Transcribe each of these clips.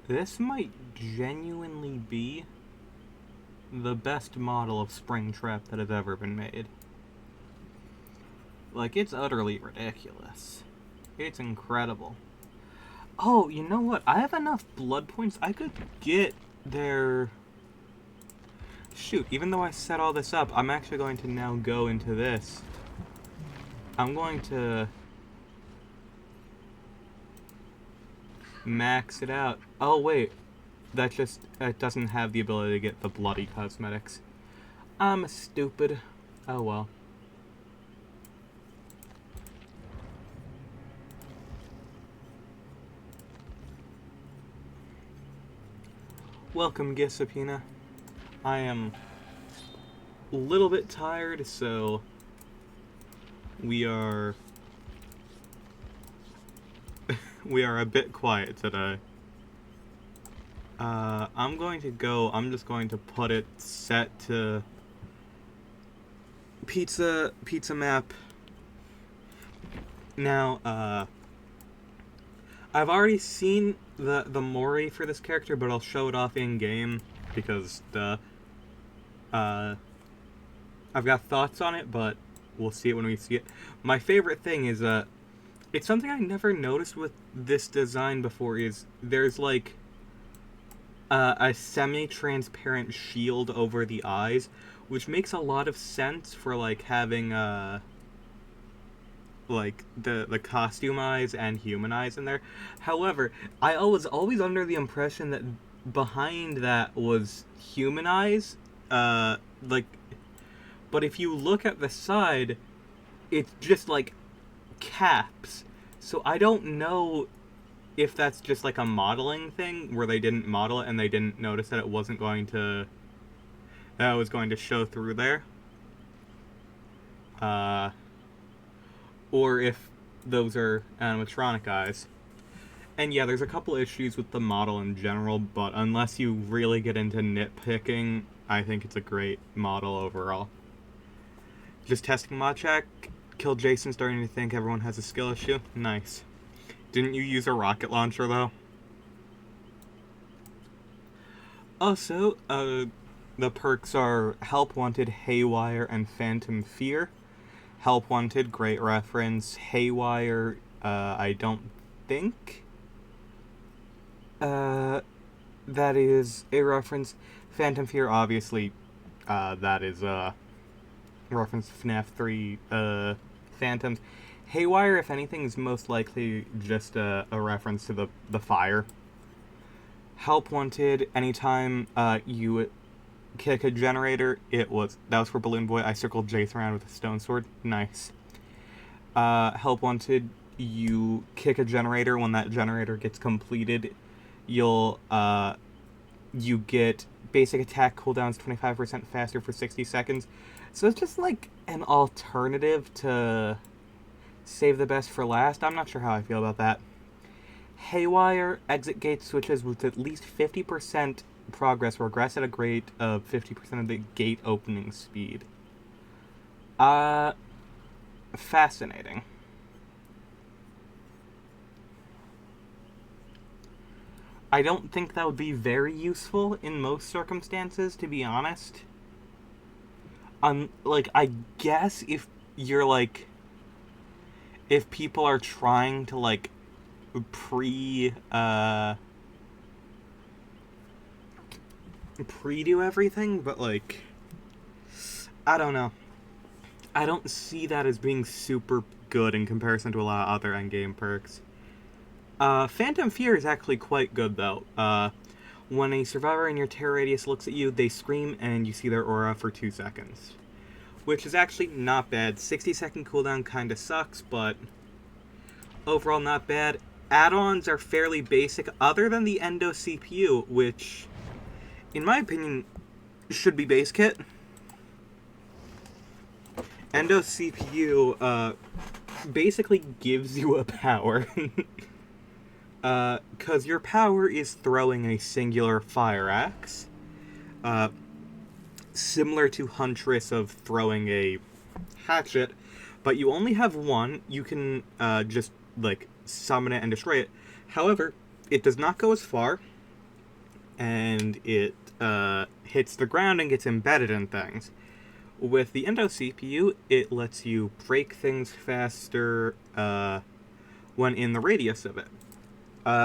This might genuinely be the best model of Springtrap that has ever been made. Like, it's utterly ridiculous. It's incredible. Oh, you know what? I have enough blood points. I could get their... Shoot, even though I set all this up, I'm actually going to now go into this. I'm going to... max it out. Oh, wait. That just... It doesn't have the ability to get the bloody cosmetics. I'm stupid. Oh, well. Welcome, Gisapina. I am a little bit tired, so we are a bit quiet today. I'm just going to put it set to pizza map. Now, I've already seen the Mori for this character, but I'll show it off in game because I've got thoughts on it, but we'll see it when we see it. My favorite thing is it's something I never noticed with this design before. Is there's like a semi-transparent shield over the eyes, which makes a lot of sense for like having like the costume eyes and human eyes in there. However, I was always under the impression that behind that was human eyes. Like, but if you look at the side, it's just like caps. So I don't know if that's just like a modeling thing where they didn't model it and they didn't notice that it wasn't going to show through there. Or if those are animatronic eyes. And yeah, there's a couple issues with the model in general, but unless you really get into nitpicking, I think it's a great model overall. Just testing mod check. Kill Jason, starting to think everyone has a skill issue. Nice. Didn't you use a rocket launcher, though? Also, the perks are Help Wanted, Haywire, and Phantom Fear. Help Wanted, great reference. Haywire, I don't think that is a reference. Phantom Fear, obviously, that is a reference to FNAF 3 Phantoms. Haywire, if anything, is most likely just a reference to the fire. Help Wanted, anytime you kick a generator, that was for Balloon Boy. I circled Jace around with a stone sword. Nice. Help Wanted, you kick a generator. When that generator gets completed, you get basic attack cooldowns 25% faster for 60 seconds. So it's just like an alternative to save the best for last. I'm not sure how I feel about that. Haywire, exit gate switches with at least 50% progress regress at a rate of 50% of the gate opening speed. Fascinating. I don't think that would be very useful in most circumstances, to be honest. Like, I guess if you're like, if people are trying to like pre-do everything, but like, I don't know. I don't see that as being super good in comparison to a lot of other endgame perks. Phantom Fear is actually quite good, though. When a survivor in your terror radius looks at you, they scream and you see their aura for 2 seconds. Which is actually not bad. 60-second cooldown kinda sucks, but overall not bad. Add-ons are fairly basic, other than the Endo CPU, which, in my opinion, should be base kit. Endo CPU basically gives you a power. Because your power is throwing a singular fire axe. Similar to Huntress of throwing a hatchet, but you only have one. You can just, like, summon it and destroy it. However, it does not go as far. and it hits the ground and gets embedded in things. With the Endo CPU, it lets you break things faster when in the radius of it,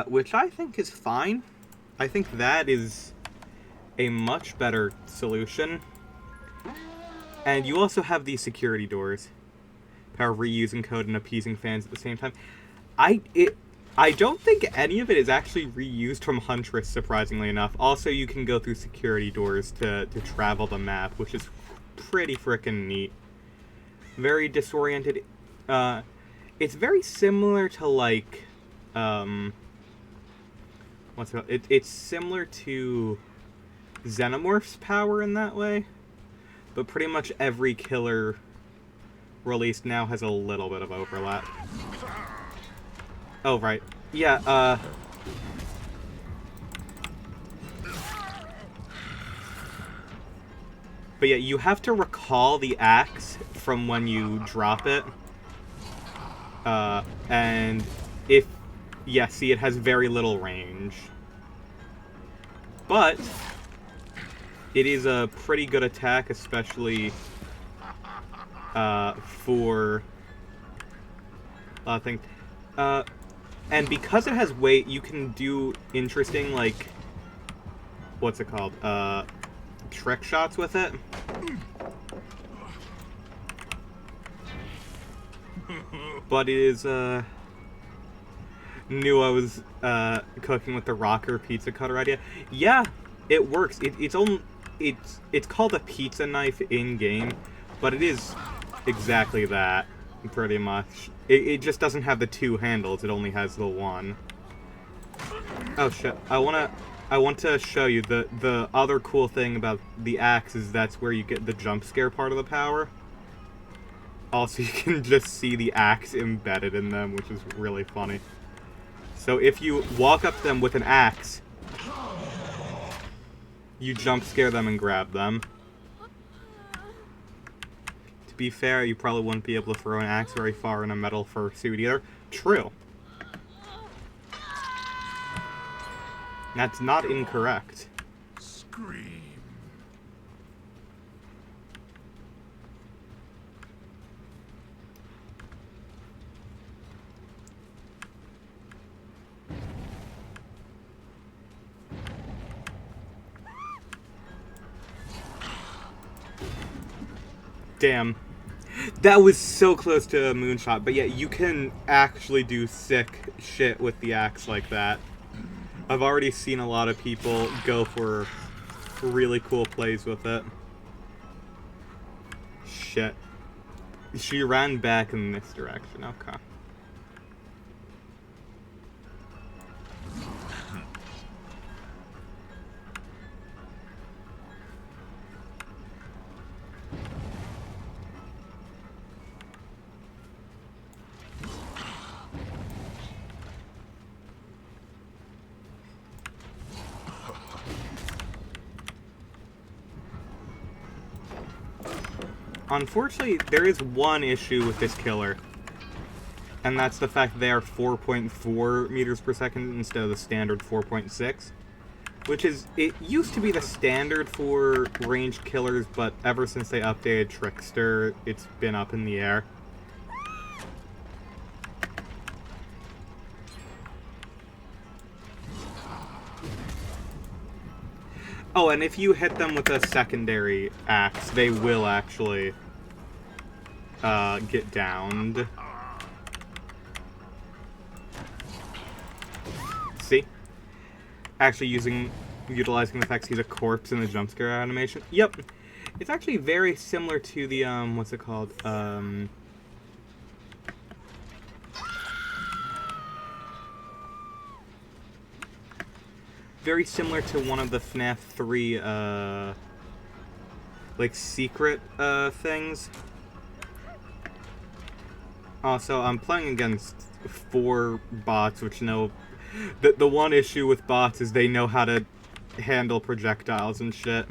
which I think is fine. I think that is a much better solution. And you also have these security doors. Power reusing code and appeasing fans at the same time. I don't think any of it is actually reused from Huntress, surprisingly enough. Also, you can go through security doors to travel the map, which is pretty frickin' neat. Very disoriented. It's very similar to, like, what's it called? It's similar to Xenomorph's power in that way, but pretty much every killer released now has a little bit of overlap. Oh, right. Yeah, but yeah, you have to recall the axe from when you drop it. And if... Yeah, see, it has very little range. But it is a pretty good attack, especially for a lot of things. And because it has weight, you can do interesting, like, what's it called? Trick shots with it. But it is, knew I was, cooking with the rocker pizza cutter idea. Yeah, it works. It's called a pizza knife in-game, but it is exactly that, pretty much. It just doesn't have the two handles, it only has the one. Oh shit, I want to show you the other cool thing about the axe is that's where you get the jump scare part of the power. Also, you can just see the axe embedded in them, which is really funny. So if you walk up to them with an axe, you jump scare them and grab them. To be fair, you probably wouldn't be able to throw an axe very far in a metal fursuit either. True. That's not incorrect. Scream. Damn. That was so close to a moonshot, but yeah, you can actually do sick shit with the axe like that. I've already seen a lot of people go for really cool plays with it. Shit. She ran back in this direction, okay. Unfortunately, there is one issue with this killer, and that's the fact they are 4.4 meters per second instead of the standard 4.6, which is, it used to be the standard for ranged killers, but ever since they updated Trickster, it's been up in the air. Oh, and if you hit them with a secondary axe, they will actually get downed. See? Actually utilizing the fact he's a corpse in the jump scare animation. Yep. It's actually very similar to the, what's it called? Very similar to one of the FNAF 3, like, secret, things. Also, I'm playing against 4 bots, which know... The one issue with bots is they know how to handle projectiles and shit.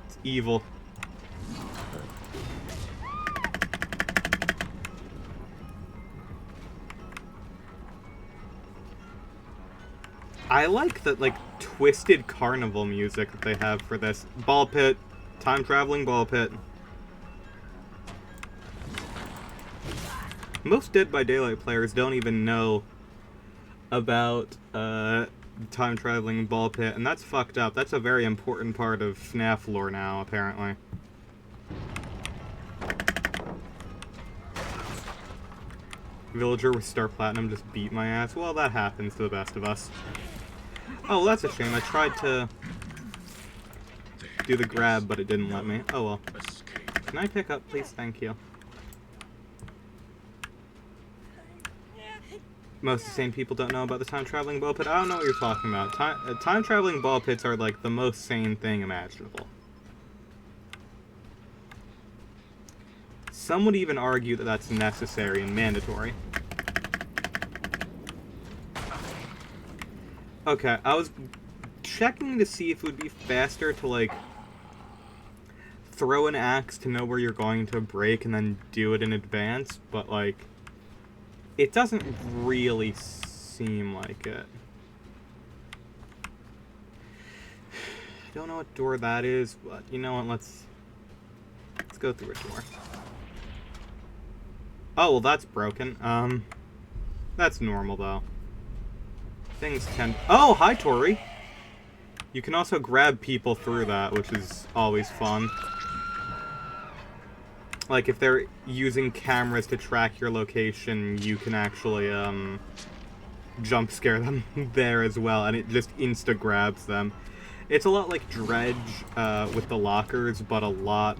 It's evil. I like the, like, twisted carnival music that they have for this. Ball pit. Time-traveling ball pit. Most Dead by Daylight players don't even know about, time-traveling ball pit, and that's fucked up. That's a very important part of FNAF lore now, apparently. Villager with Star Platinum just beat my ass. Well, that happens to the best of us. Oh, well, that's a shame. I tried to do the grab, but it didn't let me. Oh, well. Can I pick up, please? Thank you. Most of the sane people don't know about the time-traveling ball pit. I don't know what you're talking about. Time-traveling ball pits are, like, the most sane thing imaginable. Some would even argue that that's necessary and mandatory. Okay, I was checking to see if it would be faster to, like, throw an axe to know where you're going to break and then do it in advance, but, like, it doesn't really seem like it. I don't know what door that is, but you know what, let's go through a door. Oh, well, that's broken. That's normal, though. Things tend... Oh, hi, Tori! You can also grab people through that, which is always fun. Like, if they're using cameras to track your location, you can actually, jump scare them there as well, and it just insta-grabs them. It's a lot like Dredge, with the lockers, but a lot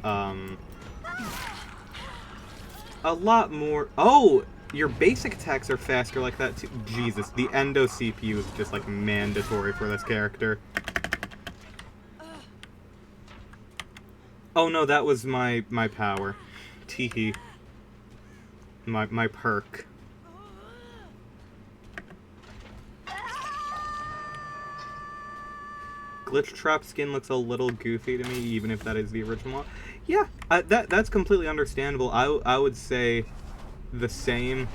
more... Oh! Your basic attacks are faster like that, too. Jesus, the Endo CPU is just, like, mandatory for this character. Oh, no, that was my power. Teehee. My perk. Glitch Trap skin looks a little goofy to me, even if that is the original one. Yeah, that's completely understandable. I would say the same.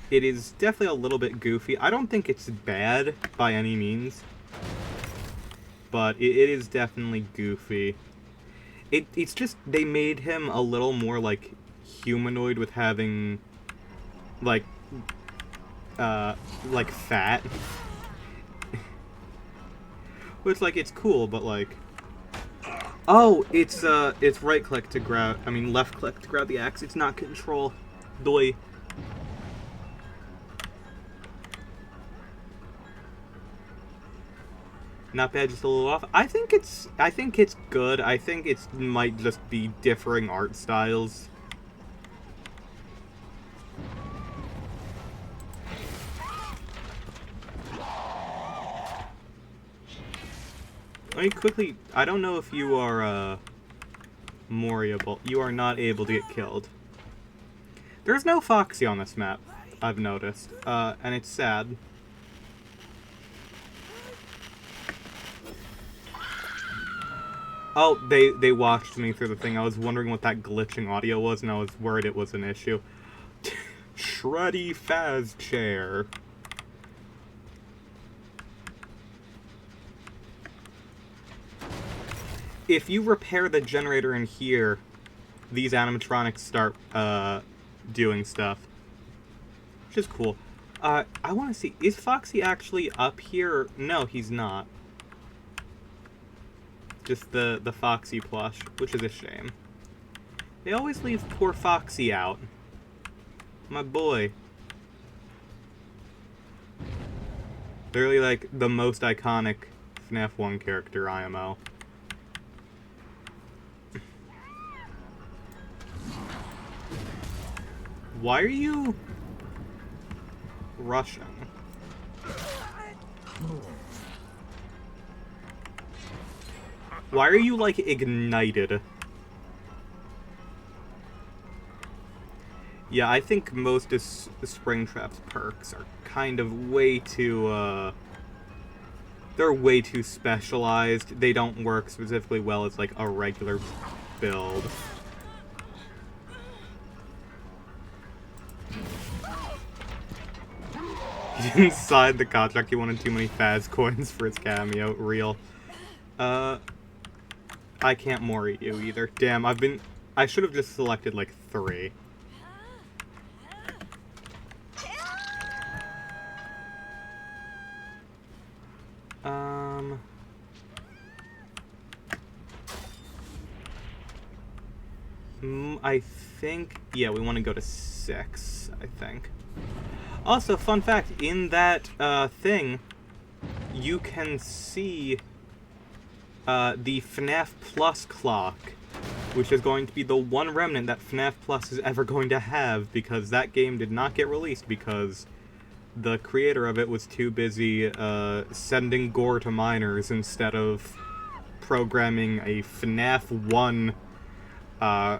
It is definitely a little bit goofy. I don't think it's bad by any means, but it is definitely goofy. It's just they made him a little more like humanoid with having like fat. Which, like, it's cool, but like, oh, it's right click to grab, I mean left click to grab the axe. It's not control. Doy. Not bad, just a little off. I think it's good. I think it might just be differing art styles. Let me quickly... I don't know if you are, Moriable. You are not able to get killed. There's no Foxy on this map, I've noticed. And it's sad. Oh, they watched me through the thing. I was wondering what that glitching audio was, and I was worried it was an issue. Shreddy Faz Chair. If you repair the generator in here, these animatronics start, doing stuff. Which is cool. I want to see, is Foxy actually up here? No, he's not. Just the Foxy plush, which is a shame. They always leave poor Foxy out. My boy. Literally, like, the most iconic FNAF 1 character, IMO. Why are you rushing? Why are you, like, ignited? Yeah, I think most of Springtrap's perks are kind of way too, they're way too specialized. They don't work specifically well as, like, a regular build. Inside the contract, he wanted too many Faz coins for his cameo. Real. I can't Mori you either. Damn, I should have just selected like 3. I think, yeah, we want to go to 6, I think. Also, fun fact, in that thing, you can see the FNAF Plus clock, which is going to be the one remnant that FNAF Plus is ever going to have, because that game did not get released because the creator of it was too busy sending gore to minors instead of programming a FNAF 1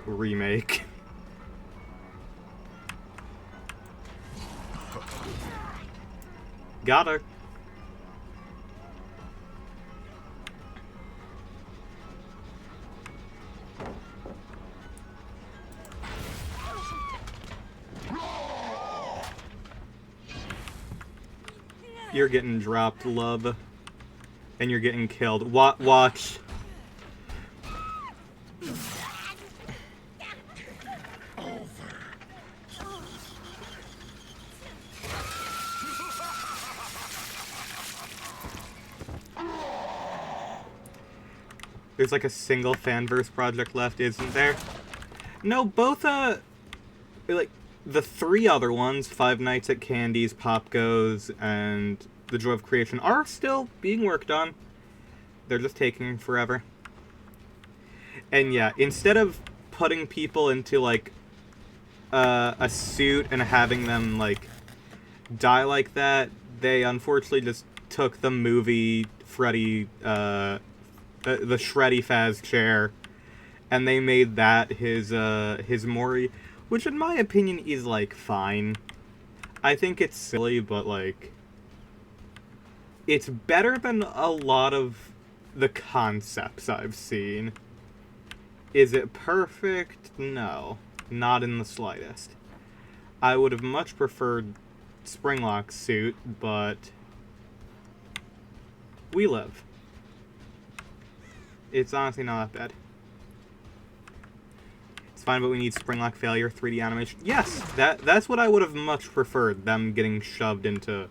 remake. Got her. You're getting dropped, love. And you're getting killed. Watch. There's like a single fanverse project left, isn't there? No, both, like, the 3 other ones, Five Nights at Candy's, Pop Goes, and The Joy of Creation, are still being worked on. They're just taking forever. And yeah, instead of putting people into, like, a suit and having them, like, die like that, they unfortunately just took the movie Freddy, the Shreddy Faz chair, and they made that his Mori, which in my opinion is, like, fine. I think it's silly, but, like, it's better than a lot of the concepts I've seen. Is it perfect? No. Not in the slightest. I would have much preferred Springlock's suit, but we live. It's honestly not that bad. It's fine, but we need Springlock failure, 3D animation. Yes, that's what I would have much preferred, them getting shoved into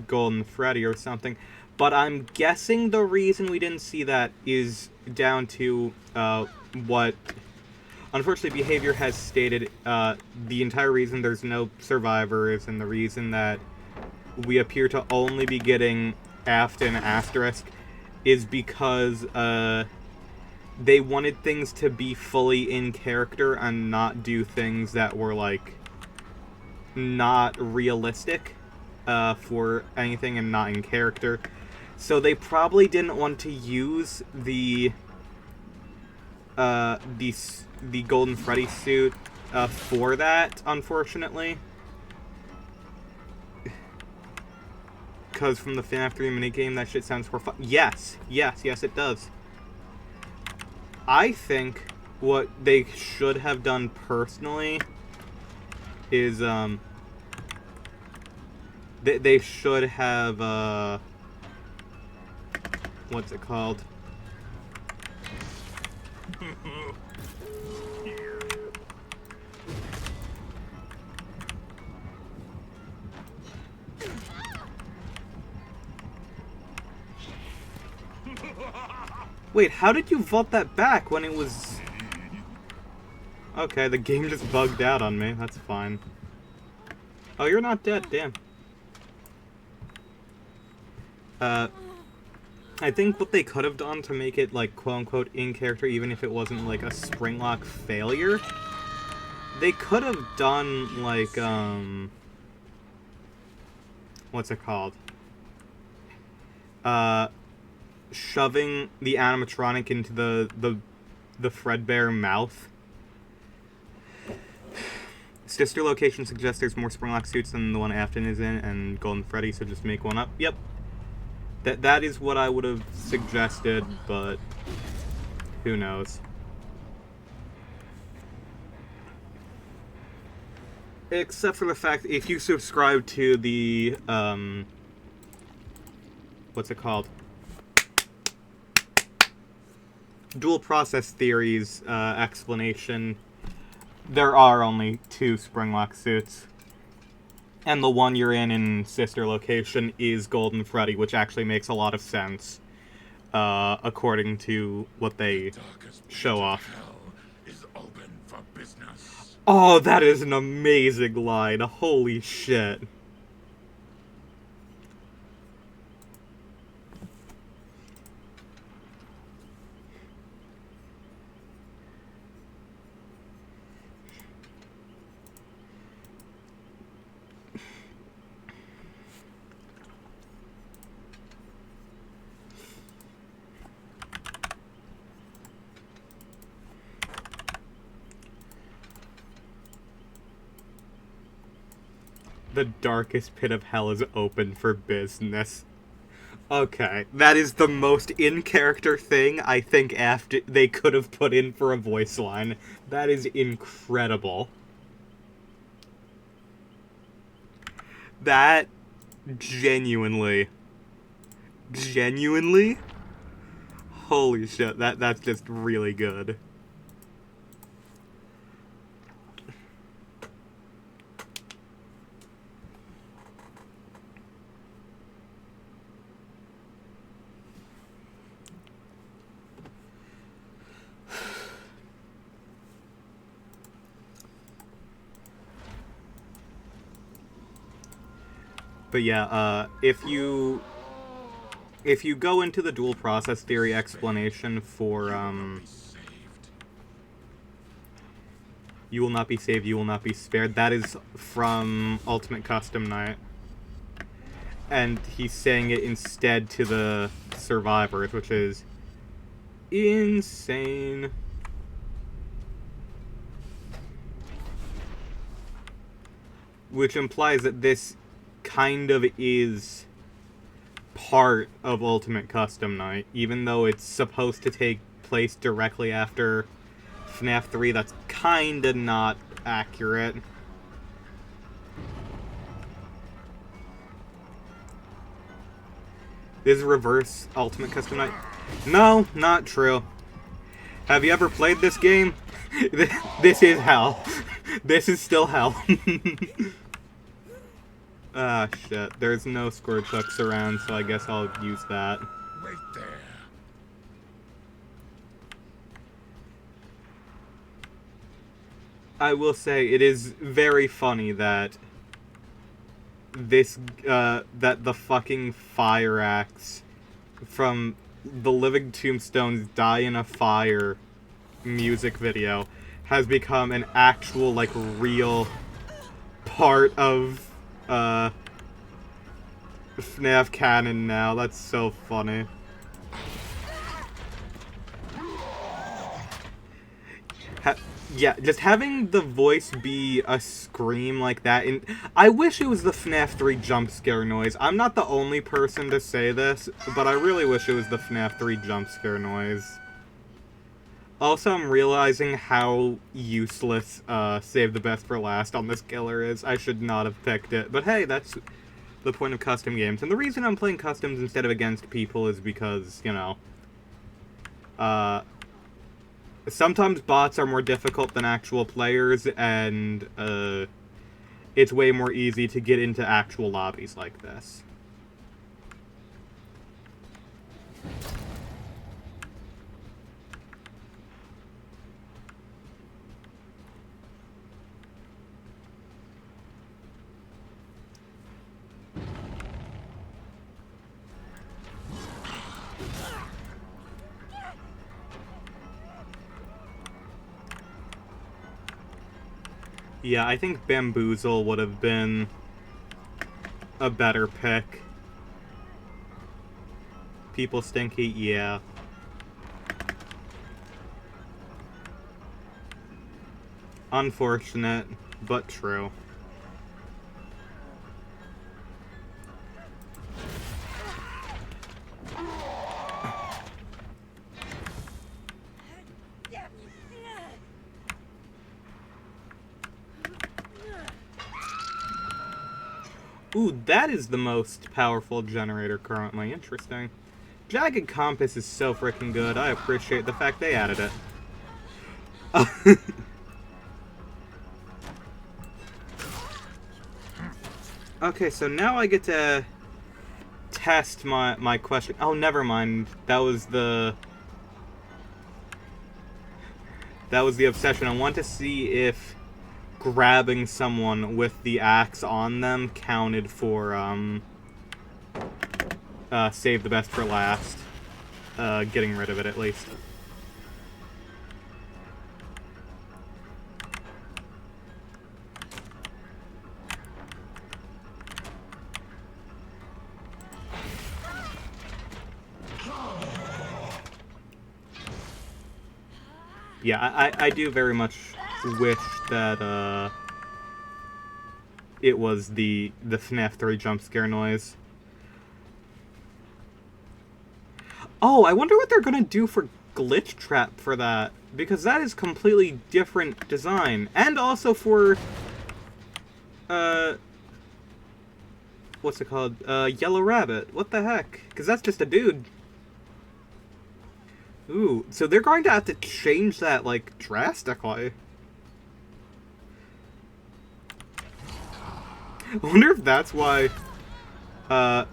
Golden Freddy or something. But I'm guessing the reason we didn't see that is down to what, unfortunately, Behavior has stated. The entire reason there's no survivors and the reason that we appear to only be getting Aft and Asterisk is because they wanted things to be fully in character and not do things that were, like, not realistic for anything and not in character. So they probably didn't want to use the Golden Freddy suit for that, unfortunately. Because from the FNAF 3 minigame, that shit sounds horrifying. Yes, it does. I think what they should have done personally is, they should have, what's it called? Wait, how did you vault that back when it was... Okay, the game just bugged out on me. That's fine. Oh, you're not dead. Damn. I think what they could have done to make it, like, quote-unquote, in character, even if it wasn't, like, a Springlock failure, they could have done, like, what's it called? Shoving the animatronic into the Fredbear mouth. Sister location suggests there's more Springlock suits than the one Afton is in, and Golden Freddy, so just make one up. Yep. That is what I would have suggested, but who knows. Except for the fact that if you subscribe to the, what's it called? Dual process theories explanation, there are only 2 Springlock suits. And the one you're in sister location is Golden Freddy, which actually makes a lot of sense, according to what they show off. Is open for business. Oh, that is an amazing line. Holy shit. The darkest pit of hell is open for business. Okay, that is the most in-character thing I think after they could have put in for a voice line. That is incredible. That genuinely, holy shit, that's just really good. But yeah, if you go into the dual process theory explanation for, you will not be saved, you will not be spared, that is from Ultimate Custom Night. And he's saying it instead to the survivors, which is insane. Which implies that this kind of is part of Ultimate Custom Night, even though it's supposed to take place directly after FNAF 3. That's kinda not accurate. This is reverse Ultimate Custom Night. No, not true. Have you ever played this game? This is hell. This is still hell. Ah, shit. There's no squirt hooks around, so I guess I'll use that. Wait there. I will say, it is very funny that this, that the fucking fire axe from the Living Tombstones Die in a Fire music video has become an actual, like, real part of FNAF canon now. That's so funny. Yeah, just having the voice be a scream like that, and I wish it was the FNAF 3 jump scare noise. I'm not the only person to say this, but I really wish it was the FNAF 3 jump scare noise. Also, I'm realizing how useless Save the Best for Last on this killer is. I should not have picked it, but hey, that's the point of custom games. And the reason I'm playing customs instead of against people is because, you know, sometimes bots are more difficult than actual players, and it's way more easy to get into actual lobbies like this. Yeah, I think Bamboozle would have been a better pick. People Stinky, yeah. Unfortunate, but true. Ooh, that is the most powerful generator currently. Interesting. Jagged Compass is so freaking good. I appreciate the fact they added it. Okay, so now I get to test my question. Oh, never mind. That was the obsession. I want to see if grabbing someone with the axe on them counted for save the best for last. Getting rid of it at least. Yeah, I do very much wish that it was the FNAF 3 jump scare noise. Oh, I wonder what they're gonna do for Glitch Trap for that, because that is completely different design, and also for what's it called? Yellow Rabbit. What the heck? Because that's just a dude. Ooh, so they're going to have to change that, like, drastically. I wonder if that's why, I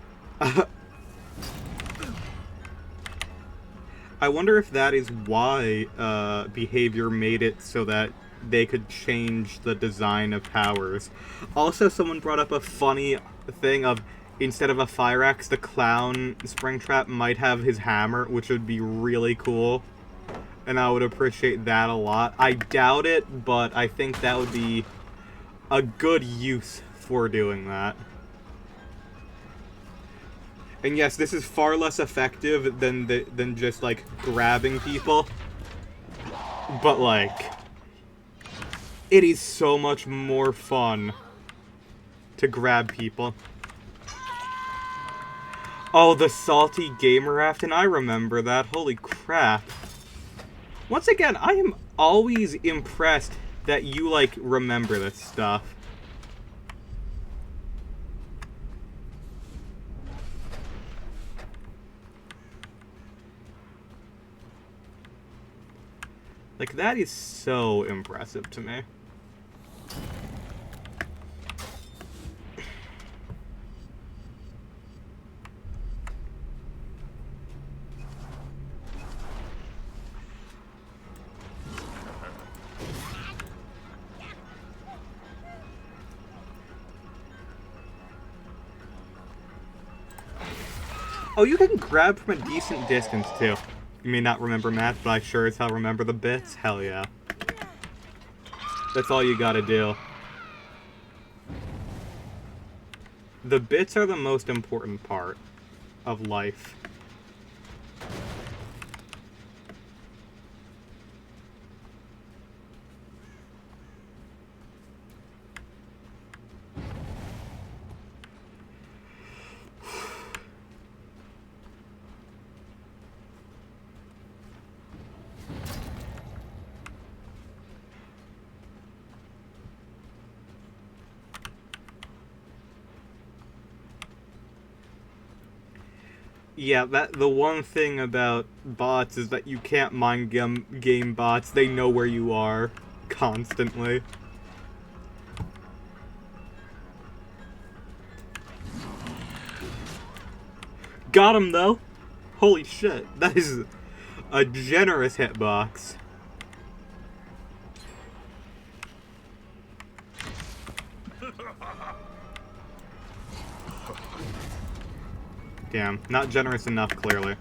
wonder if that is why, Behavior made it so that they could change the design of powers. Also, someone brought up a funny thing of, instead of a fire axe, the clown Springtrap might have his hammer, which would be really cool. And I would appreciate that a lot. I doubt it, but I think that would be a good use for doing that. And yes, this is far less effective than just, like, grabbing people. But, like, it is so much more fun to grab people. Oh, the salty gamer raft, and I remember that. Holy crap. Once again, I am always impressed that you, like, remember this stuff. Like, that is so impressive to me. Oh, you can grab from a decent distance, too. You may not remember math, but I sure as hell remember the bits. Hell yeah. That's all you gotta do. The bits are the most important part of life. Yeah, the one thing about bots is that you can't mind game bots. They know where you are constantly. Got him, though. Holy shit. That is a generous hitbox. Damn, not generous enough, clearly.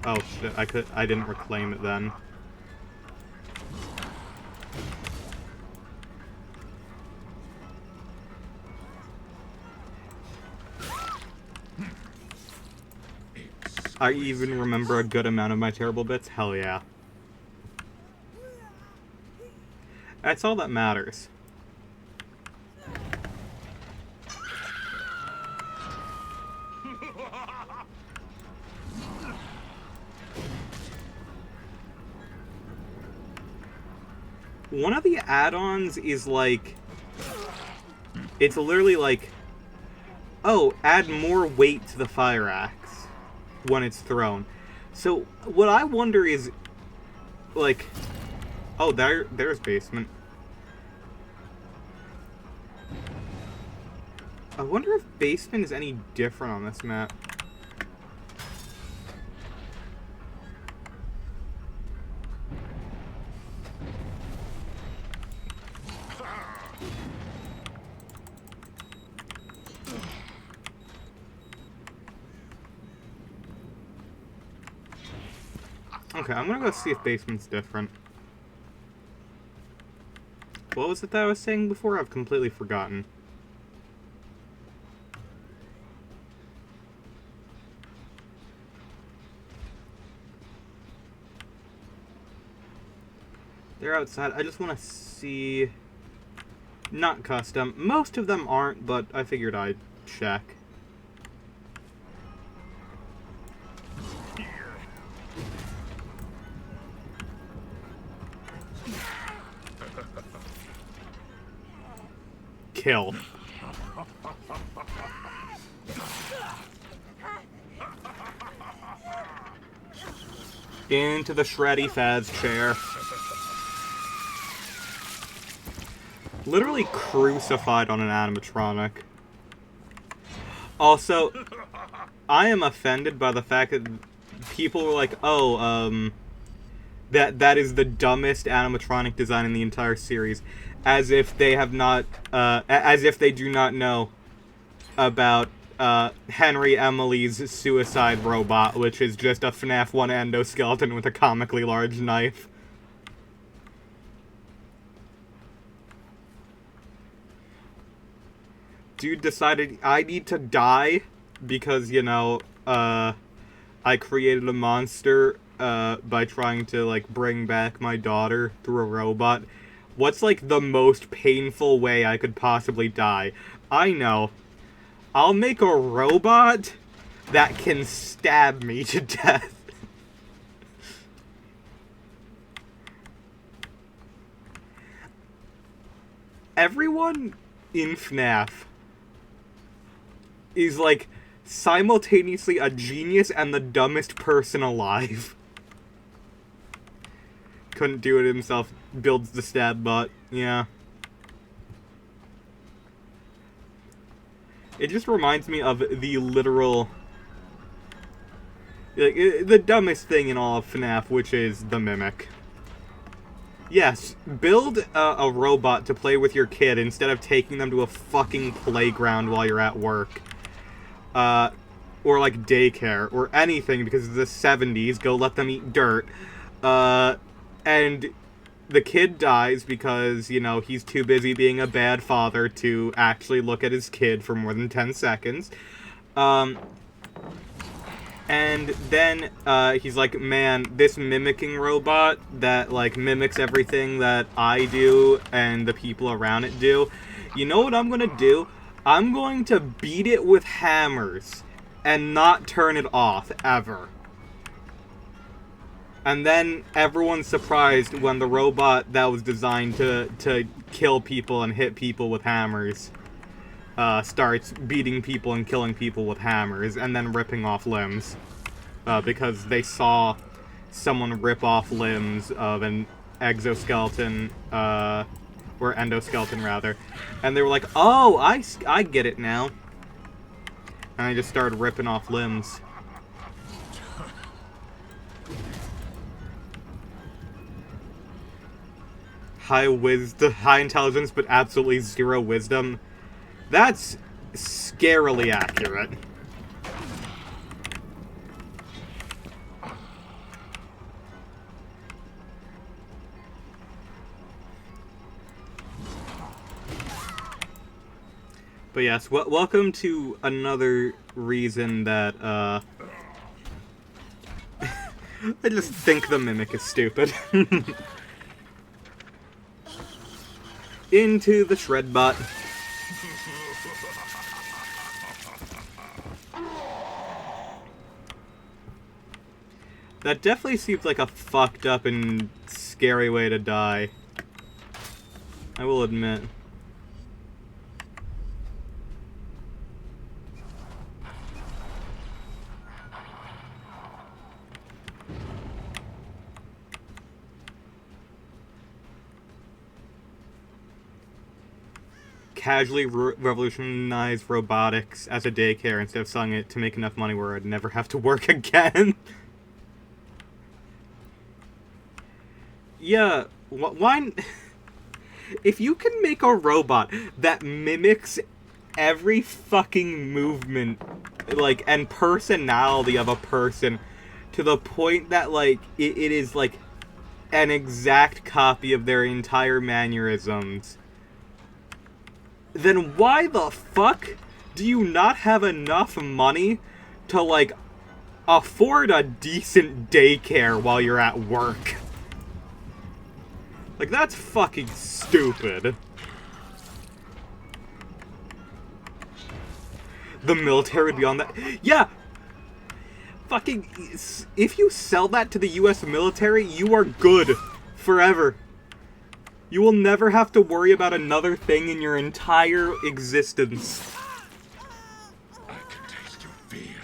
Oh shit, I didn't reclaim it then. I even remember a good amount of my terrible bits? Hell yeah. That's all that matters. one of the add-ons is like, it's literally like, oh, add more weight to the fire axe when it's thrown. So what I wonder is, like, oh, there's basement. I wonder if basement is any different on this map. Okay, I'm gonna go see if basement's different. What was it that I was saying before? I've completely forgotten. They're outside. I just want to see... Not custom. Most of them aren't, but I figured I'd check. Kill. Into the shreddy Faz chair. Literally crucified on an animatronic. Also, I am offended by the fact that people were like, oh, that is the dumbest animatronic design in the entire series. As if they have not, as if they do not know about, Henry Emily's suicide robot, which is just a FNAF 1 endoskeleton with a comically large knife. Dude decided I need to die because, you know, I created a monster, by trying to, like, bring back my daughter through a robot. What's, like, the most painful way I could possibly die? I know. I'll make a robot that can stab me to death. Everyone in FNAF is, like, simultaneously a genius and the dumbest person alive. Couldn't do it himself. Builds the stab bot. Yeah. It just reminds me of the literal... like, the dumbest thing in all of FNAF, which is the Mimic. Yes, build a robot to play with your kid instead of taking them to a fucking playground while you're at work. Or, like, daycare, or anything, because it's the 70s, go let them eat dirt. And the kid dies because, you know, he's too busy being a bad father to actually look at his kid for more than 10 seconds. And then, he's like, man, this mimicking robot that, like, mimics everything that I do and the people around it do, you know what I'm gonna do? I'm going to beat it with hammers and not turn it off, ever. And then everyone's surprised when the robot that was designed to kill people and hit people with hammers starts beating people and killing people with hammers and then ripping off limbs. Because they saw someone rip off limbs of an exoskeleton, or endoskeleton rather, and they were like, oh, I get it now. And I just started ripping off limbs. High intelligence, but absolutely zero wisdom. That's scarily accurate. But yes, welcome to another reason that, I just think the Mimic is stupid. Into the shred bot. That definitely seems like a fucked up and scary way to die. I will admit. Casually revolutionize robotics as a daycare instead of selling it to make enough money where I'd never have to work again. Yeah, why? If you can make a robot that mimics every fucking movement, like, and personality of a person to the point that, like, it is, like, an exact copy of their entire mannerisms, then why the fuck do you not have enough money to, like, afford a decent daycare while you're at work? Like, that's fucking stupid. The military would be on that. Yeah! Fucking, if you sell that to the US military, you are good. Forever. You will never have to worry about another thing in your entire existence. I can taste your fear.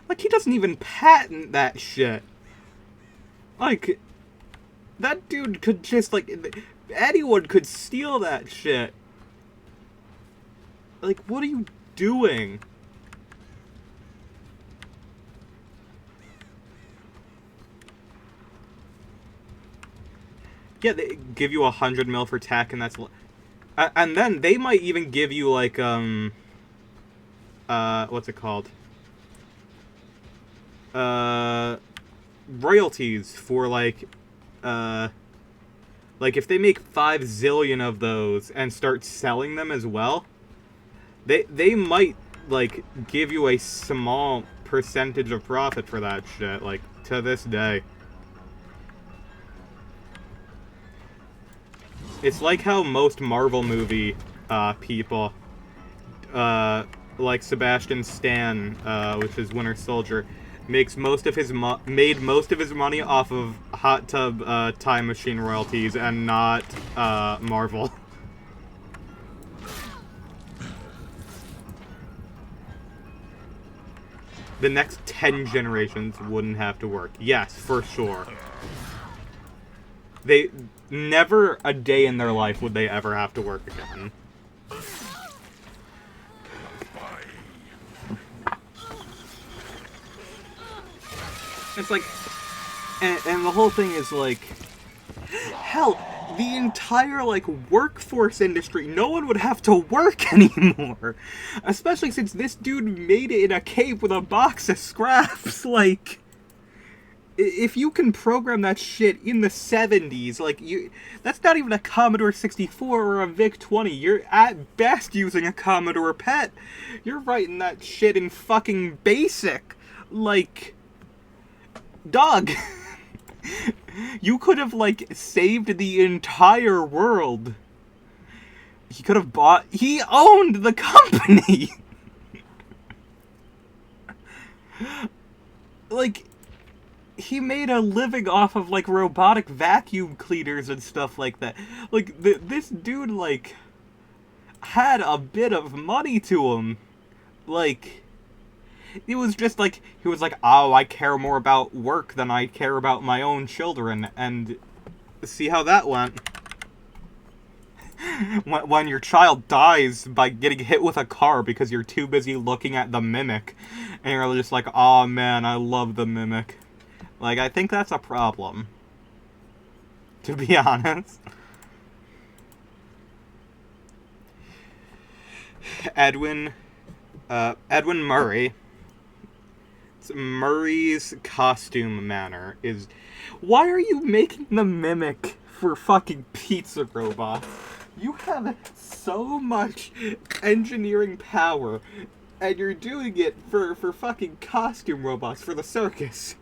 Like, he doesn't even patent that shit. Like, that dude could just, like, anyone could steal that shit. Like, what are you doing? Yeah, they give you 100 mil for tech, and that's... and then they might even give you, like, what's it called? Royalties for, like, if they make 5 zillion of those and start selling them as well, they might, like, give you a small percentage of profit for that shit, like, to this day. It's like how most Marvel movie, people, like Sebastian Stan, which is Winter Soldier, made most of his money off of Hot Tub Time Machine royalties and not Marvel. The next 10 generations wouldn't have to work. Yes, for sure. They never a day in their life would they ever have to work again. It's like, and the whole thing is like, hell, the entire, like, workforce industry, no one would have to work anymore. Especially since this dude made it in a cave with a box of scraps. Like, if you can program that shit in the 70s, like, that's not even a Commodore 64 or a VIC-20. You're at best using a Commodore PET. You're writing that shit in fucking BASIC. Like, dog. You could have, like, saved the entire world. He could have he owned the company. Like, he made a living off of, like, robotic vacuum cleaners and stuff like that. Like, this dude, like, had a bit of money to him. Like, it was just like, he was like, oh, I care more about work than I care about my own children, and see how that went. When your child dies by getting hit with a car because you're too busy looking at the Mimic, and you're just like, oh man, I love the Mimic. Like, I think that's a problem, to be honest. Edwin Murray. Murray's costume manner is... Why are you making the Mimic for fucking pizza robots? You have so much engineering power, and you're doing it for fucking costume robots for the circus.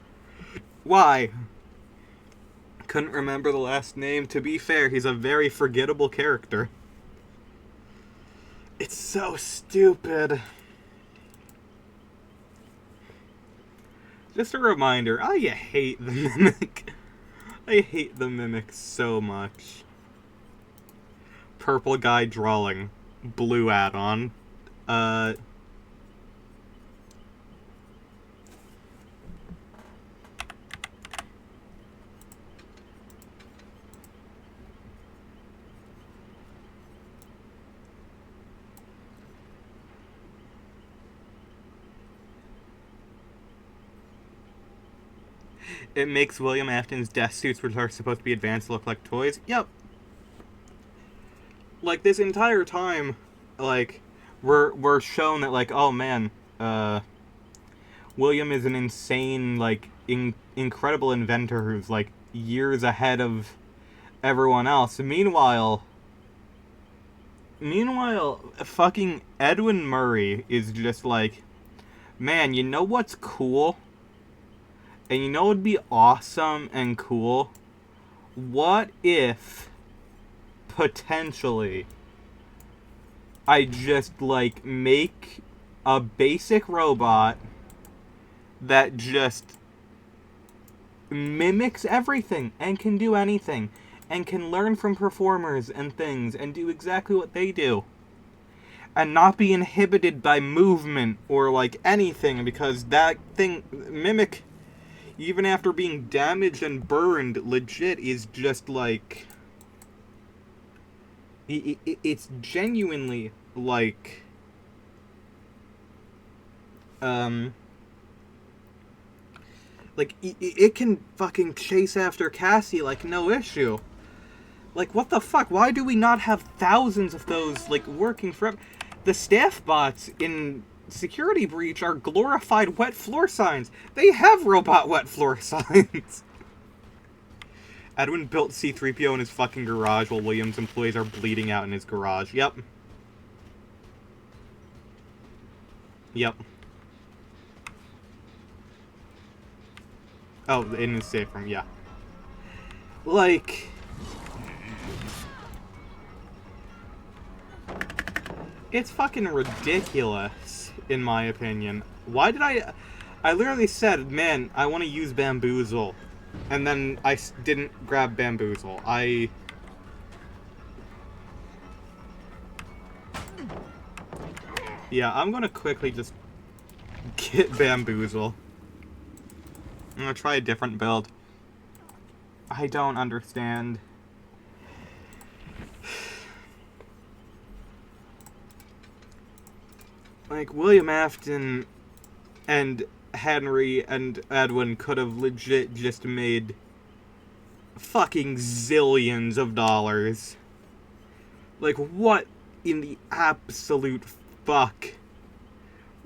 Why? Couldn't remember the last name. To be fair, he's a very forgettable character. It's so stupid. Just a reminder, I hate the Mimic. I hate the Mimic so much. Purple guy drawing. Blue add-on. It makes William Afton's death suits, which are supposed to be advanced, look like toys. Yep. Like, this entire time, like, we're shown that, like, oh man, William is an insane, like, incredible inventor who's, like, years ahead of everyone else. Meanwhile, fucking Edwin Murray is just like, man, you know what's cool? And you know what would be awesome and cool? What if, potentially, I just, like, make a basic robot that just mimics everything and can do anything and can learn from performers and things and do exactly what they do and not be inhibited by movement or, like, anything, because that thing, Mimic, even after being damaged and burned, legit is just, like, it's genuinely, like, it can fucking chase after Cassie like no issue. Like, what the fuck? Why do we not have thousands of those, like, working forever? The staff bots in Security Breach are glorified wet floor signs. They have robot wet floor signs. Edwin built C-3PO in his fucking garage while Williams' employees are bleeding out in his garage. Yep. Yep. Oh, in his safe room, yeah. Like, it's fucking ridiculous, in my opinion. Why did I literally said, man, I want to use Bamboozle. And then I didn't grab Bamboozle. Yeah, I'm gonna quickly just get Bamboozle. I'm gonna try a different build. I don't understand. Like, William Afton and Henry and Edwin could have legit just made fucking zillions of dollars. Like, what in the absolute fuck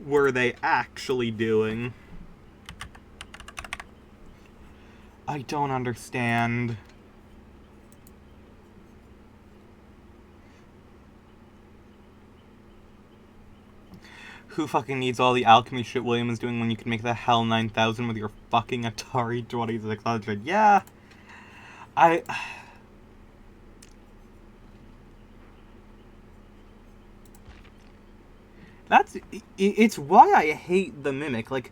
were they actually doing? I don't understand. Who fucking needs all the alchemy shit William is doing when you can make the HAL 9000 with your fucking Atari 2600? Yeah. It's why I hate the Mimic. Like,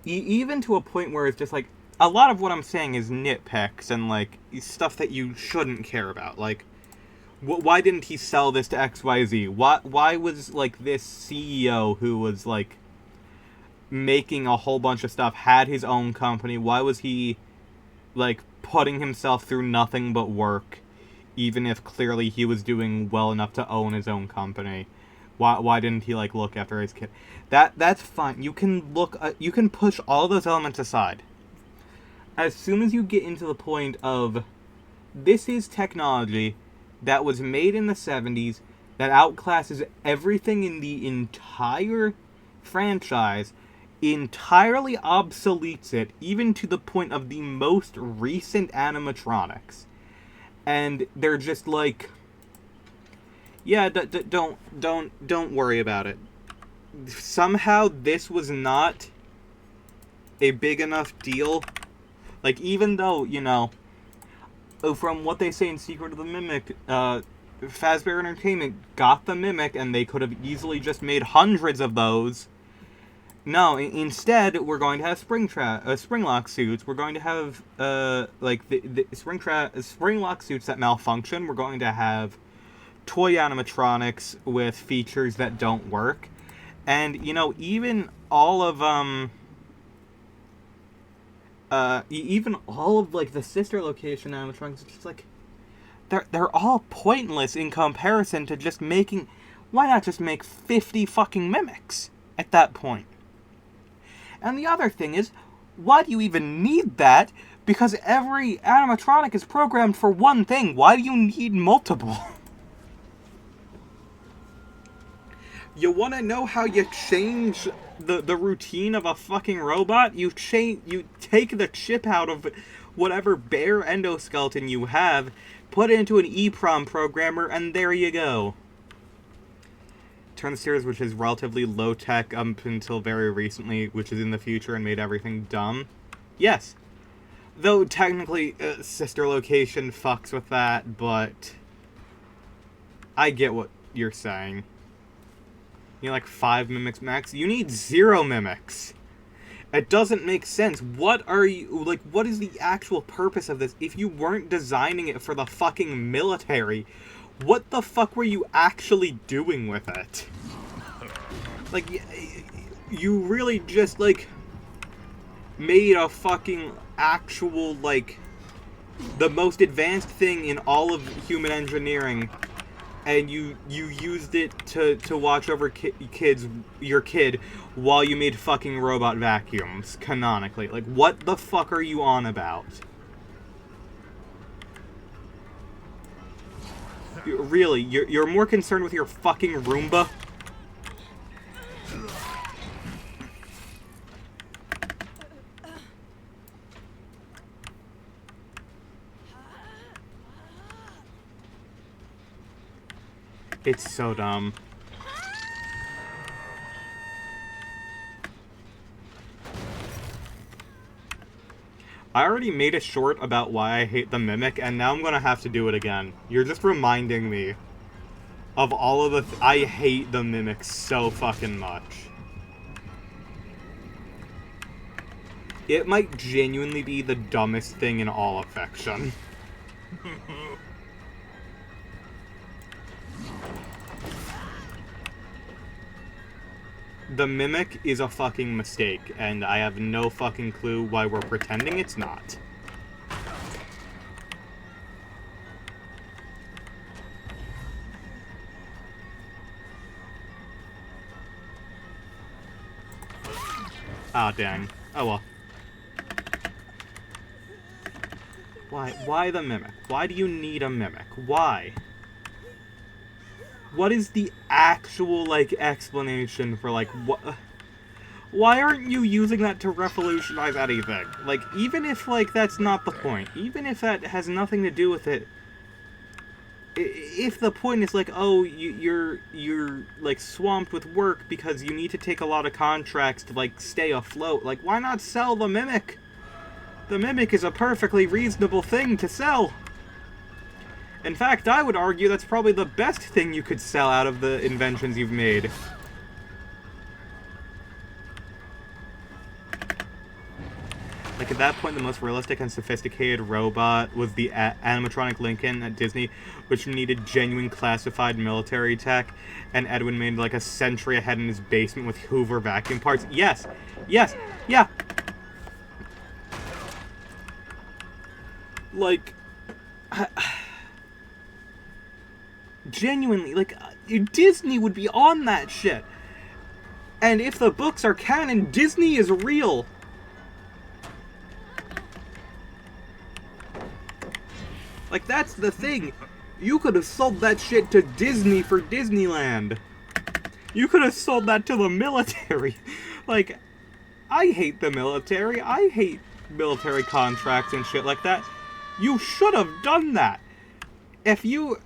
even to a point where it's just like, a lot of what I'm saying is nitpicks and, like, stuff that you shouldn't care about. Like, why didn't he sell this to XYZ? Why was, like, this CEO who was, like, making a whole bunch of stuff, had his own company, why was he, like, putting himself through nothing but work, even if clearly he was doing well enough to own his own company? Why didn't he, like, look after his kid? That's fine. You can you can push all those elements aside. As soon as you get into the point of, this is technology that was made in the 70s that outclasses everything in the entire franchise, entirely obsoletes it, even to the point of the most recent animatronics. And they're just like, yeah, don't worry about it. Somehow this was not a big enough deal. Like, even though, you know, from what they say in Secret of the Mimic, Fazbear Entertainment got the Mimic and they could have easily just made hundreds of those. No, instead we're going to have spring lock suits. We're going to have like the spring lock suits that malfunction. We're going to have toy animatronics with features that don't work, and you know, even all of even all of like the sister location animatronics, it's just like they're all pointless in comparison to just making. Why not just make 50 fucking mimics at that point? And the other thing is, why do you even need that? Because every animatronic is programmed for one thing. Why do you need multiple? You want to know how you change the routine of a fucking robot? You take the chip out of whatever bare endoskeleton you have, put it into an EEPROM programmer, and there you go. Turn the series, which is relatively low-tech up until very recently, which is in the future and made everything dumb. Yes. Though, technically, sister location fucks with that, but I get what you're saying. You need, like, 5 mimics max? You need 0 mimics! It doesn't make sense. What is the actual purpose of this? If you weren't designing it for the fucking military, what the fuck were you actually doing with it? Like, you really just, like, made a fucking actual, like, the most advanced thing in all of human engineering, and you used it to watch over your kid while you made fucking robot vacuums, canonically. Like, what the fuck are you on about? Really, you're more concerned with your fucking Roomba? It's so dumb. I already made a short about why I hate the Mimic, and now I'm gonna have to do it again. You're just reminding me of all of the I hate the Mimic so fucking much. It might genuinely be the dumbest thing in all of fiction. The Mimic is a fucking mistake, and I have no fucking clue why we're pretending it's not. Ah, dang. Oh well. Why the Mimic? Why do you need a Mimic? Why? What is the actual, like, explanation for, like, what? Why aren't you using that to revolutionize anything? Like, even if, like, that's not the point, even if that has nothing to do with it, if the point is, like, oh, you're like, swamped with work because you need to take a lot of contracts to, like, stay afloat, like, why not sell the Mimic? The Mimic is a perfectly reasonable thing to sell. In fact, I would argue that's probably the best thing you could sell out of the inventions you've made. Like, at that point, the most realistic and sophisticated robot was the animatronic Lincoln at Disney, which needed genuine classified military tech, and Edwin made, like, a century ahead in his basement with Hoover vacuum parts. Yes! Yes! Yeah! Like... genuinely, like, Disney would be on that shit. And if the books are canon, Disney is real. Like, that's the thing. You could have sold that shit to Disney for Disneyland. You could have sold that to the military. Like, I hate the military. I hate military contracts and shit like that. You should have done that. If you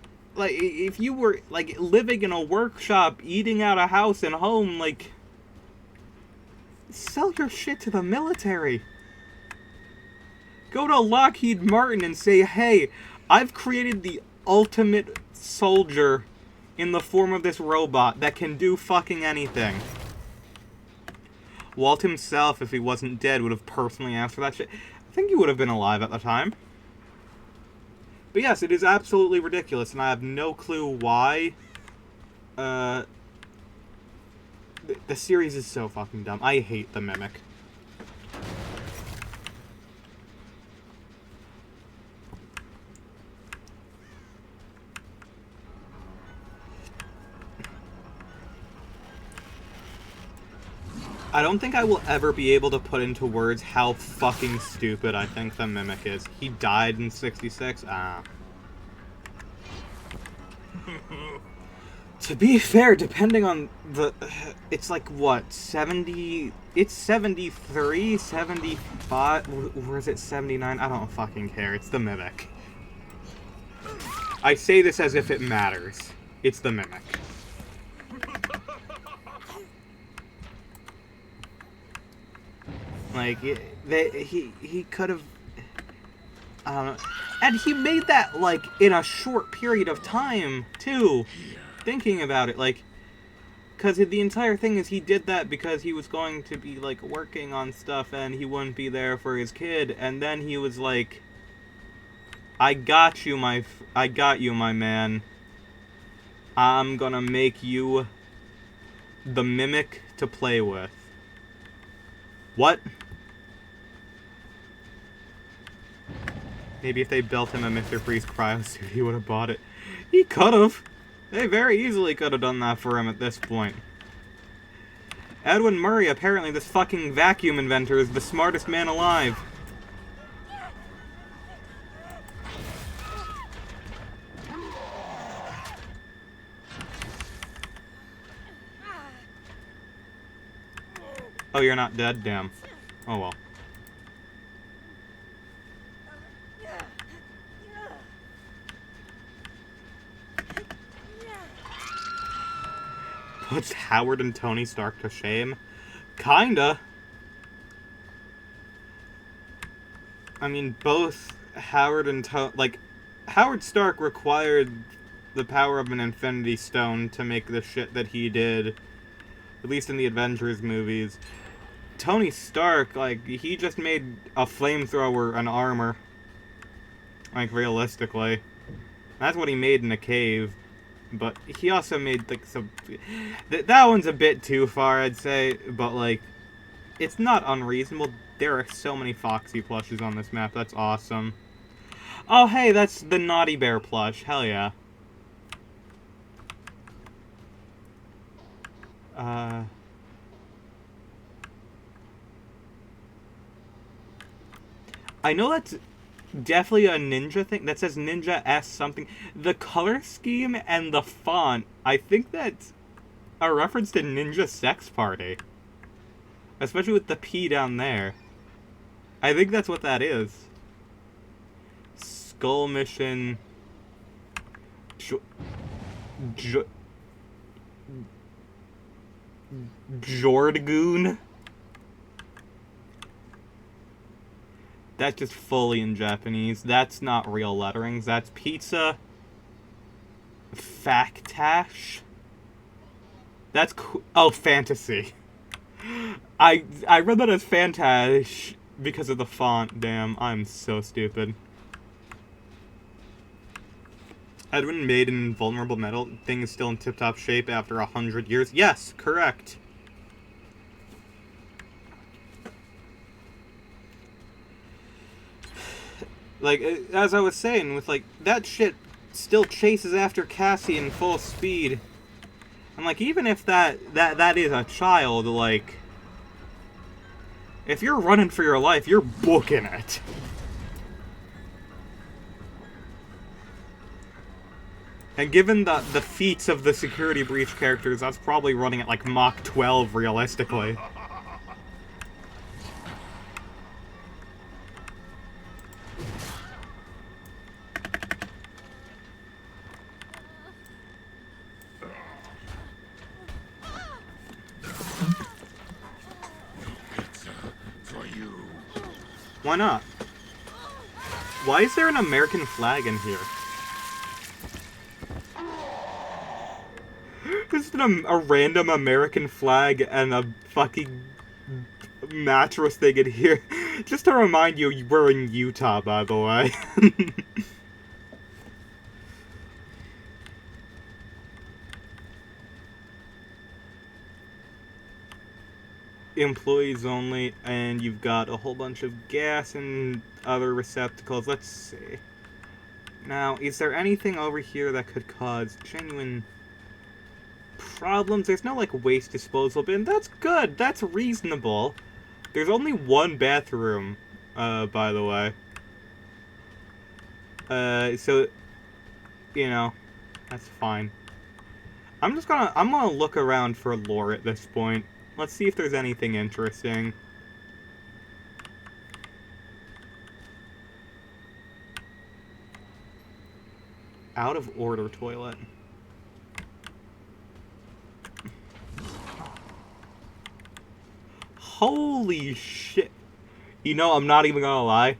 were, like, living in a workshop, eating out a house and home, like, sell your shit to the military. Go to Lockheed Martin and say, hey, I've created the ultimate soldier in the form of this robot that can do fucking anything. Walt himself, if he wasn't dead, would have personally asked for that shit. I think he would have been alive at the time. But yes, it is absolutely ridiculous, and I have no clue why. The series is so fucking dumb. I hate the Mimic. I don't think I will ever be able to put into words how fucking stupid I think the Mimic is. He died in 66? Ah. To be fair, depending on the... It's like, what, 70... It's 73, 75... Or is it 79? I don't fucking care. It's the Mimic. I say this as if it matters. It's the Mimic. Like, he could have... I don't know. And he made that, like, in a short period of time, too. Thinking about it, like... Because the entire thing is he did that because he was going to be, like, working on stuff and he wouldn't be there for his kid. And then he was like... I got you, my man. I'm gonna make you the Mimic to play with. What? Maybe if they built him a Mr. Freeze cryo suit, he would have bought it. He could have. They very easily could have done that for him at this point. Edwin Murray, apparently this fucking vacuum inventor, is the smartest man alive. Oh, you're not dead? Damn. Oh well. Puts Howard and Tony Stark to shame? Kinda. I mean, both Howard and Howard Stark required the power of an Infinity Stone to make the shit that he did, at least in the Avengers movies. Tony Stark, like, he just made a flamethrower an armor. Like, realistically. That's what he made in a cave. But he also made, like, some... That one's a bit too far, I'd say. But, like, it's not unreasonable. There are so many Foxy plushes on this map. That's awesome. Oh, hey, that's the Naughty Bear plush. Hell yeah. I know that's definitely a Ninja thing. That says Ninja S something. The color scheme and the font, I think that's a reference to Ninja Sex Party. Especially with the P down there. I think that's what that is. Skull Mission... Jordgoon? That's just fully in Japanese. That's not real letterings. That's pizza. Factash. That's oh, fantasy. I read that as Fantash because of the font. Damn, I'm so stupid. Edwin made an invulnerable metal. Thing is still in tip-top shape after 100 years. Yes, correct. Like, as I was saying, with, like, that shit still chases after Cassie in full speed. I'm like, even if that is a child, like, if you're running for your life, you're booking it. And given the feats of the security breach characters, that's probably running at, like, Mach 12, realistically. Why not? Why is there an American flag in here? Just a random American flag and a fucking mattress thing in here. Just to remind you, we're in Utah, by the way. Employees only, and you've got a whole bunch of gas and other receptacles. Let's see. Now, is there anything over here that could cause genuine problems? There's no, like, waste disposal bin. That's good. That's reasonable. There's only one bathroom, by the way. So, you know, that's fine. I'm gonna look around for lore at this point. Let's see if there's anything interesting. Out of order toilet. Holy shit. You know, I'm not even gonna lie.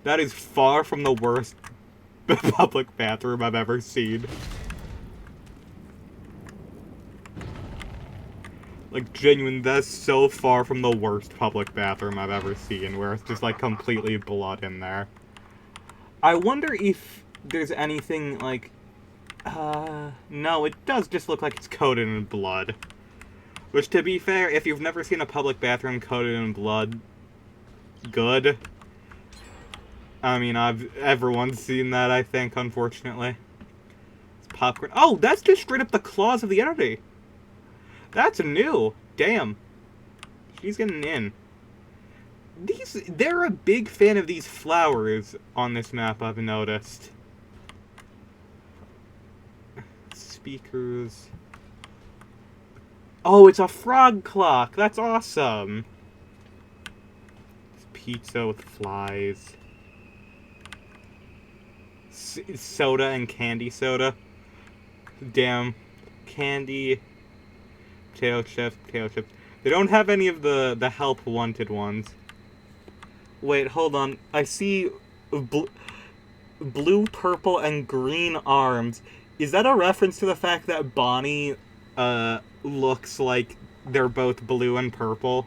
That is far from the worst public bathroom I've ever seen. Like, genuine, that's so far from the worst public bathroom I've ever seen, where it's just, like, completely blood in there. I wonder if there's anything, like... no, it does just look like it's coated in blood. Which, to be fair, if you've never seen a public bathroom coated in blood, good. I mean, everyone's seen that, I think, unfortunately. It's popcorn. Oh, that's just straight up the claws of the entity. That's new. Damn. She's getting in. They're a big fan of these flowers on this map, I've noticed. Speakers. Oh, it's a frog clock. That's awesome. Pizza with flies. Soda and candy soda. Damn. Candy. Potato chips, potato chips. They don't have any of the help wanted ones. Wait, hold on. I see blue, purple, and green arms. Is that a reference to the fact that Bonnie looks like they're both blue and purple?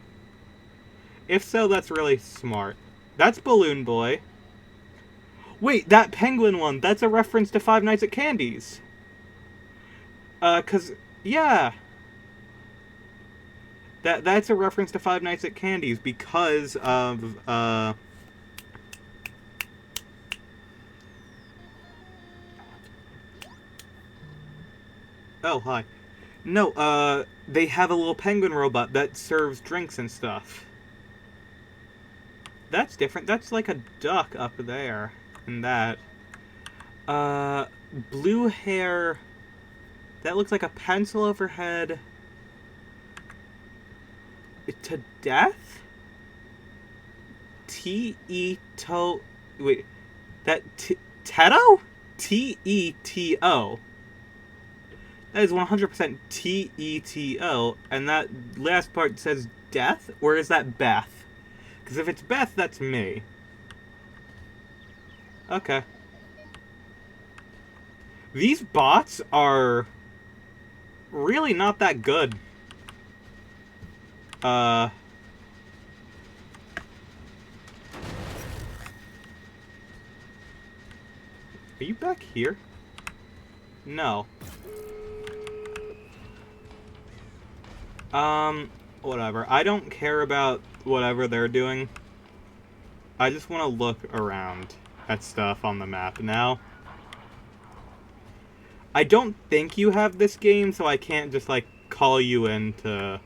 If so, that's really smart. That's Balloon Boy. Wait, that penguin one, that's a reference to Five Nights at Candy's. 'Cause, yeah. That's a reference to Five Nights at Candy's because of, Oh, hi. No, they have a little penguin robot that serves drinks and stuff. That's different. That's like a duck up there. And that. Blue hair. That looks like a pencil overhead. To death? T-E-to... Wait. That... Teto? T-E-T-O. That is 100% T-E-T-O. And that last part says death? Or is that Beth? Because if it's Beth, that's me. Okay. These bots are really not that good. Are you back here? No. Whatever. I don't care about whatever they're doing. I just want to look around at stuff on the map now. I don't think you have this game, so I can't just, like, call you in to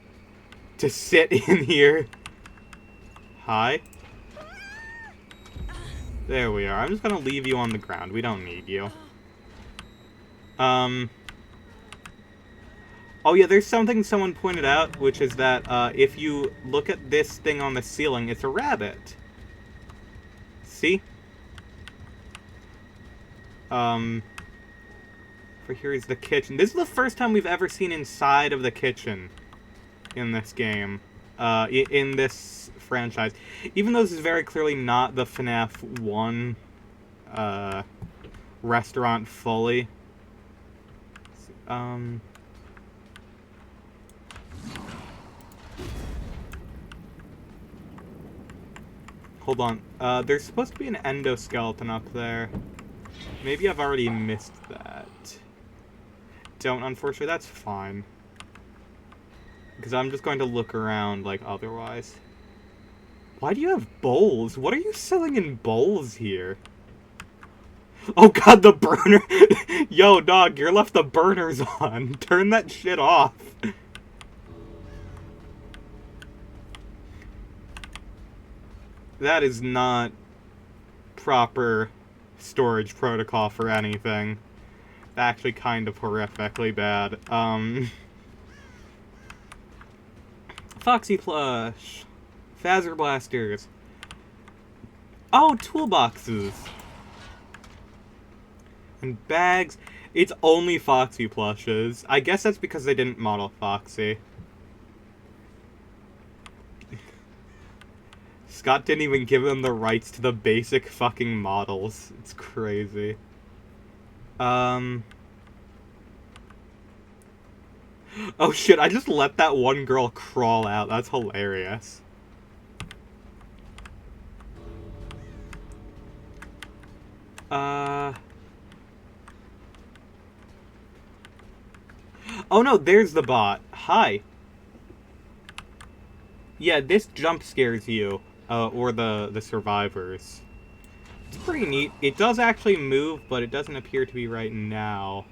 sit in here. Hi. There we are. I'm just gonna leave you on the ground. We don't need you. Oh yeah, there's something someone pointed out, which is that, if you look at this thing on the ceiling, it's a rabbit. See? For here is the kitchen. This is the first time we've ever seen inside of the kitchen in this game. In this franchise. Even though this is very clearly not the FNAF 1 restaurant fully. Hold on. There's supposed to be an endoskeleton up there. Maybe I've already missed that. Don't, unfortunately, that's fine. Because I'm just going to look around like otherwise. Why do you have bowls? What are you selling in bowls here? Oh god, the burner! Yo, dog, you left the burners on. Turn that shit off. That is not proper storage protocol for anything. Actually kind of horrifically bad. Foxy Plush. Phaser Blasters. Oh, toolboxes. And bags. It's only Foxy plushes. I guess that's because they didn't model Foxy. Scott didn't even give them the rights to the basic fucking models. It's crazy. Oh shit, I just let that one girl crawl out. That's hilarious. Oh no, there's the bot. Hi. Yeah, this jump scares you. Or the survivors. It's pretty neat. It does actually move, but it doesn't appear to be right now.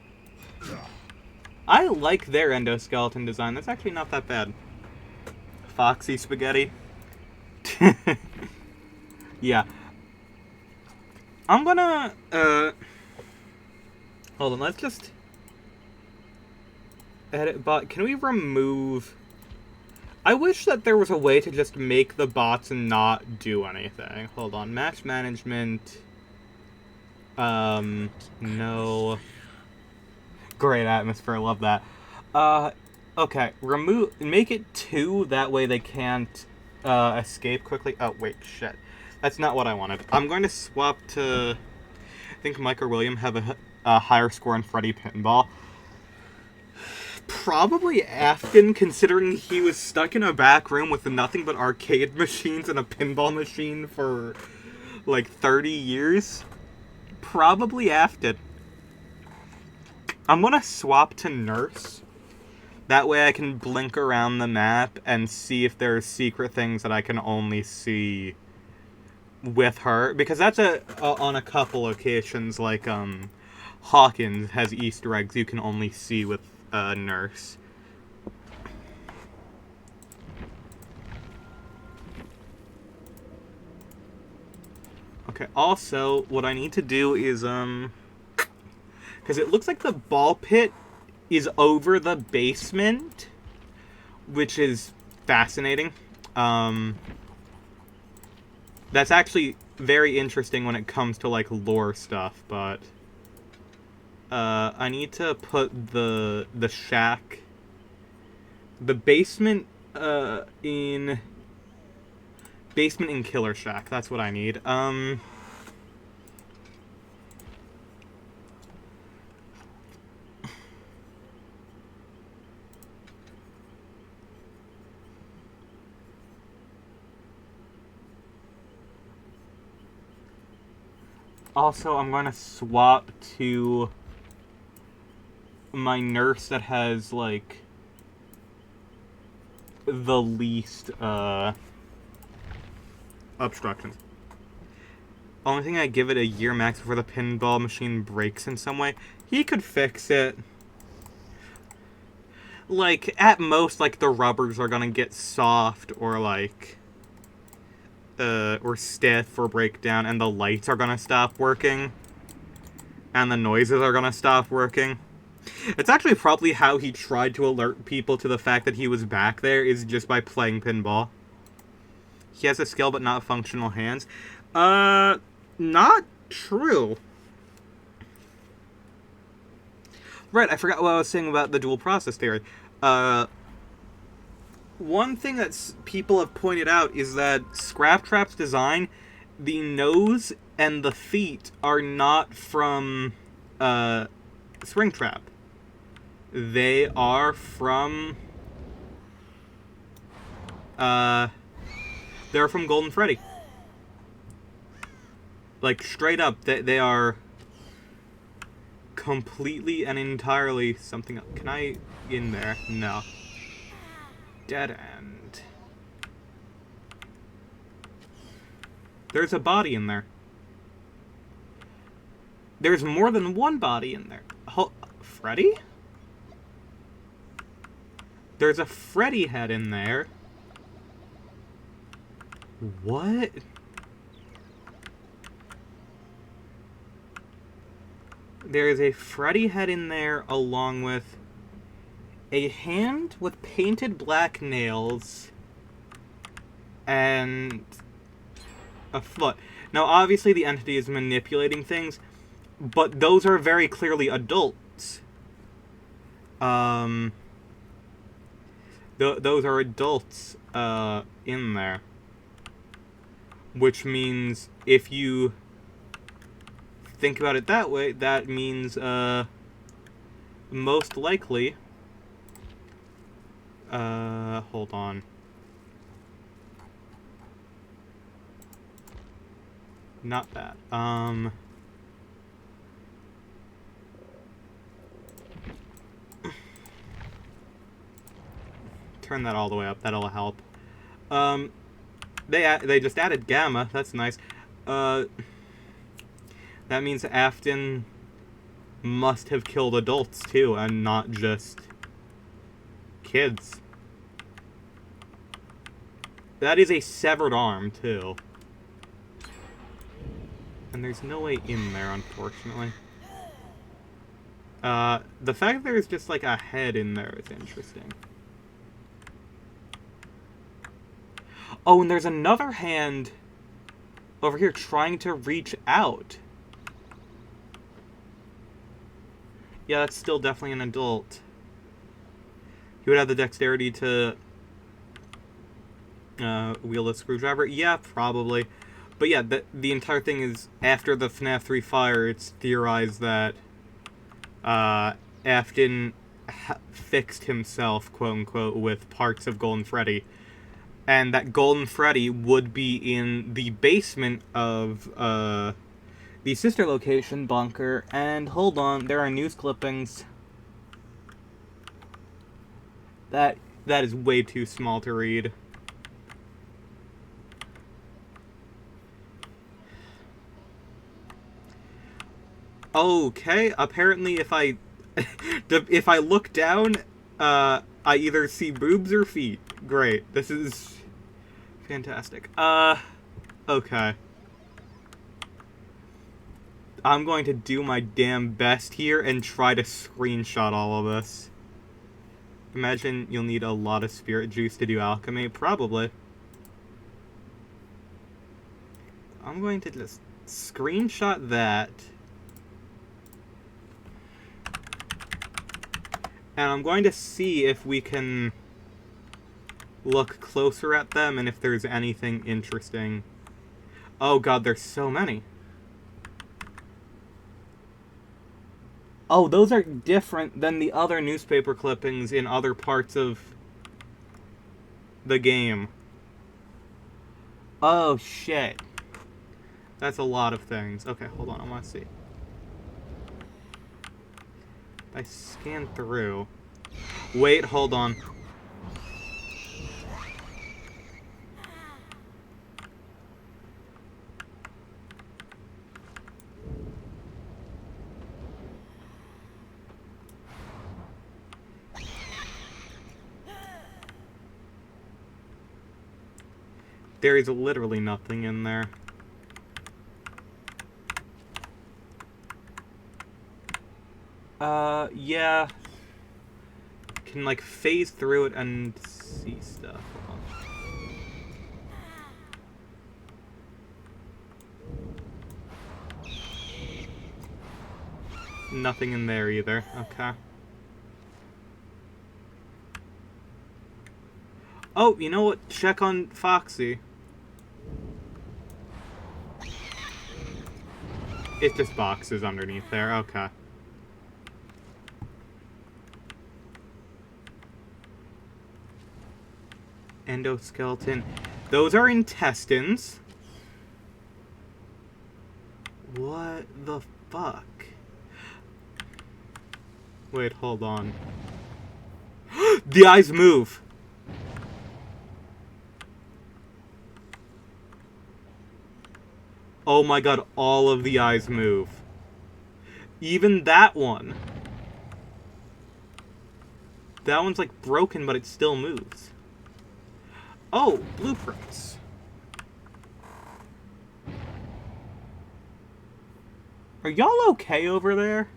I like their endoskeleton design. That's actually not that bad. Foxy spaghetti. Yeah. I'm gonna, hold on, let's just edit bot. Can we remove... I wish that there was a way to just make the bots not do anything. Hold on, match management. No. Great atmosphere, love that. Okay, make it 2, that way they can't, escape quickly. Oh, wait, shit. That's not what I wanted. I'm going to swap to... I think Mike or William have a higher score on Freddy Pinball. Probably Afton, considering he was stuck in a back room with nothing but arcade machines and a pinball machine for, like, 30 years. Probably Afton. I'm gonna swap to Nurse. That way I can blink around the map and see if there are secret things that I can only see with her. Because that's on a couple occasions, like, Hawkins has Easter eggs you can only see with Nurse. Okay, also, what I need to do is, because it looks like the ball pit is over the basement, which is fascinating. That's actually very interesting when it comes to, like, lore stuff, but... I need to put the shack... The basement, in... Basement in Killer Shack, that's what I need. Also, I'm going to swap to my Nurse that has, like, the least, obstructions. Only thing I give it a year max before the pinball machine breaks in some way. He could fix it. Like, at most, like, the rubbers are gonna get soft or, like, or stiff or break down, and the lights are gonna stop working. And the noises are gonna stop working. It's actually probably how he tried to alert people to the fact that he was back there, is just by playing pinball. He has a skill but not functional hands. Not true. Right, I forgot what I was saying about the dual process theory. One thing that people have pointed out is that Scraptrap's design, the nose and the feet are not from Springtrap. They are from... they're from Golden Freddy. Like, straight up, they are completely and entirely something else. Can I in there? No. Dead end. There's a body in there. There's more than one body in there. Freddy? There's a Freddy head in there. What? There is a Freddy head in there along with a hand with painted black nails and a foot. Now, obviously, the entity is manipulating things, but those are very clearly adults. Those are adults, in there. Which means, if you think about it that way, that means, most likely... hold on. Not that. Turn that all the way up. That'll help. They just added Gamma. That's nice. That means Afton must have killed adults, too, and not just kids. That is a severed arm, too. And there's no way in there, unfortunately. The fact that there's just, like, a head in there is interesting. Oh, and there's another hand over here trying to reach out. Yeah, that's still definitely an adult. He would have the dexterity to wield a screwdriver. Yeah, probably. But yeah, the entire thing is, after the FNAF 3 fire, it's theorized that Afton fixed himself, quote-unquote, with parts of Golden Freddy. And that Golden Freddy would be in the basement of the sister location bunker. And hold on, there are news clippings. That is way too small to read. Okay, apparently if I if I look down, I either see boobs or feet. Great. This is fantastic. Okay. I'm going to do my damn best here and try to screenshot all of this. Imagine you'll need a lot of spirit juice to do alchemy. Probably. I'm going to just screenshot that. And I'm going to see if we can look closer at them and if there's anything interesting. Oh god, there's so many. Oh, those are different than the other newspaper clippings in other parts of the game. Oh, shit. That's a lot of things. Okay, hold on, I want to see. I scan through. Wait, hold on. There is literally nothing in there. Yeah. Can, like, phase through it and see stuff. Hold on. Nothing in there either. Okay. Oh, you know what? Check on Foxy. It's just boxes underneath there. Okay. Endoskeleton. Those are intestines. the fuck? Wait, hold on. The eyes move! Oh my god, all of the eyes move. Even that one. That one's like broken, but it still moves. Oh, blueprints. Are y'all okay over there?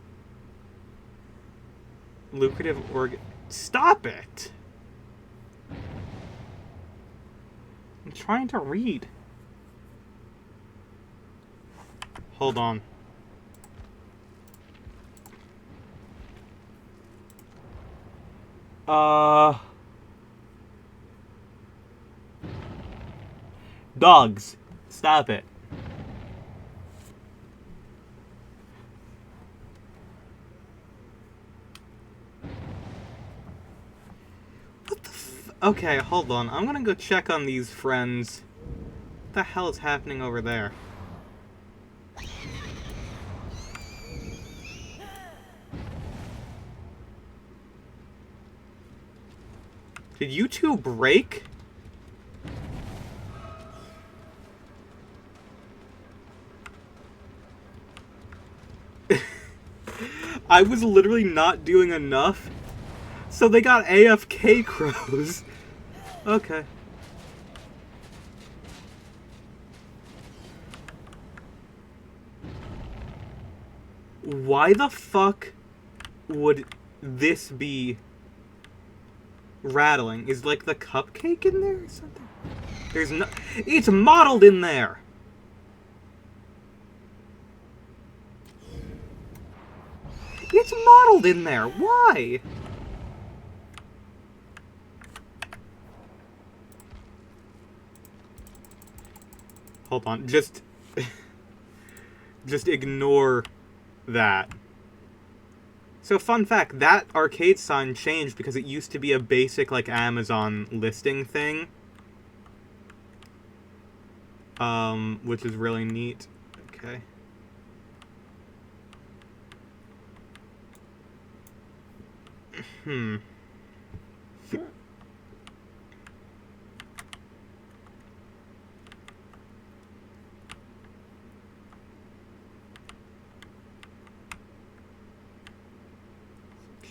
Lucrative organ. Stop it! I'm trying to read. Hold on. Dogs. Stop it. What the Okay, hold on. I'm gonna go check on these friends. What the hell is happening over there? Did you two break? I was literally not doing enough, so they got AFK crows. Okay. Why the fuck would this be rattling? Is like the cupcake in there or something? There's no... It's modeled in there! It's modeled in there! Why? Hold on, just ignore that. So, fun fact, that arcade sign changed because it used to be a basic, like, Amazon listing thing. Which is really neat. Okay.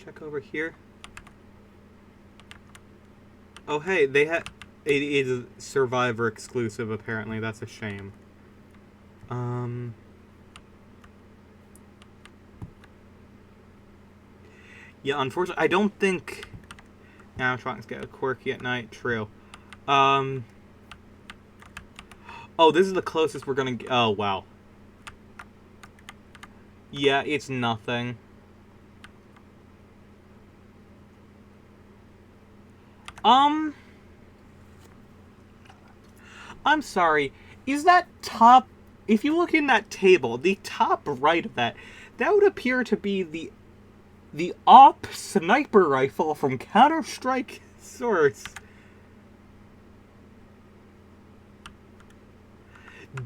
Check over here. Oh, hey, they had... It is Survivor exclusive, apparently. That's a shame. Yeah, unfortunately, I don't think... Animatronics get quirky at night. True. Oh, this is the closest we're gonna get... Oh, wow. Yeah, it's nothing. I'm sorry. Is that top... If you look in that table, the top right of that, that would appear to be the AWP sniper rifle from Counter-Strike Source.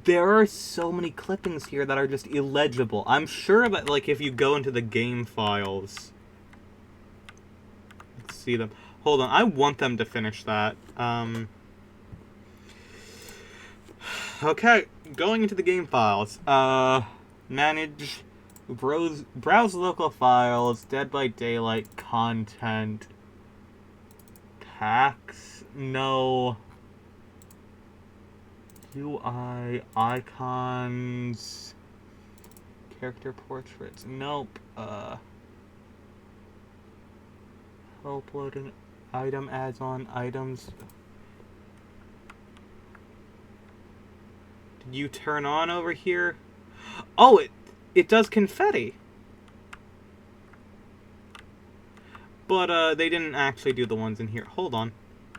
There are so many clippings here that are just illegible. I'm sure that, like, if you go into the game files... Let's see them. Hold on, I want them to finish that. Okay, going into the game files. Manage, browse local files, Dead by Daylight content, tax, no, UI, icons, character portraits, nope, help loading, item adds on, items. You turn on over here. Oh, it does confetti. But they didn't actually do the ones in here. Hold on.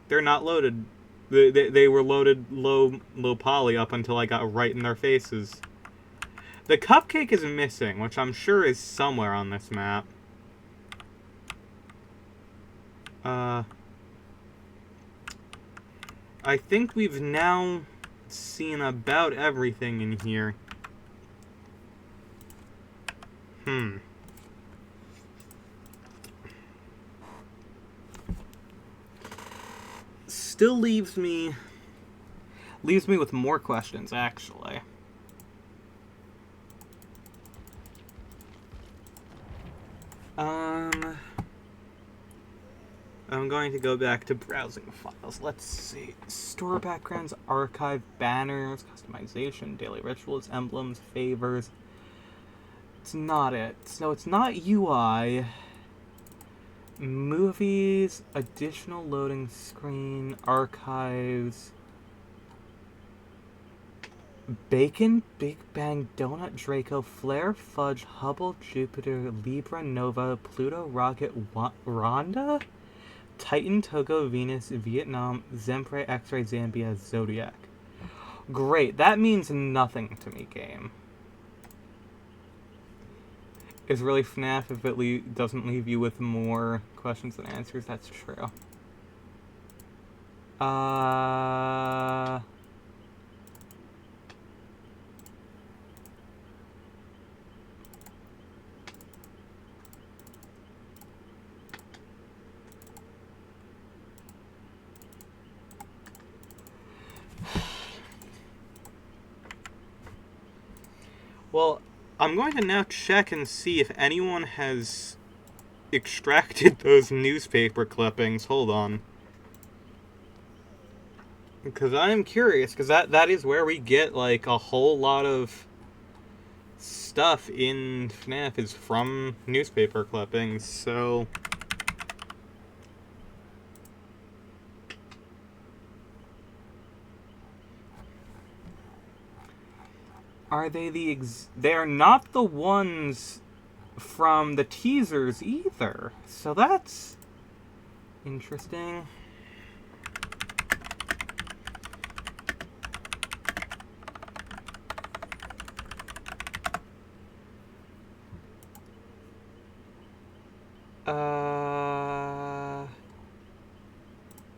They're not loaded. They were loaded low poly up until I got right in their faces. The cupcake is missing, which I'm sure is somewhere on this map. I think we've now seen about everything in here. Still leaves me with more questions, actually. I'm going to go back to browsing files. Let's see. Store backgrounds, archive, banners, customization, daily rituals, emblems, favors. It's not it. No, it's not UI. Movies, additional loading screen, archives. Bacon, Big Bang, Donut, Draco, Flare, Fudge, Hubble, Jupiter, Libra, Nova, Pluto, Rocket, Rhonda? Titan, Togo, Venus, Vietnam, Zempre, X-Ray, Zambia, Zodiac. Great, that means nothing to me, game. Is really FNAF if it doesn't leave you with more questions than answers? That's true. Well, I'm going to now check and see if anyone has extracted those newspaper clippings. Hold on. Because I am curious, because that is where we get, like, a whole lot of stuff in FNAF is from newspaper clippings, so... Are they they're not the ones from the teasers either. So that's interesting.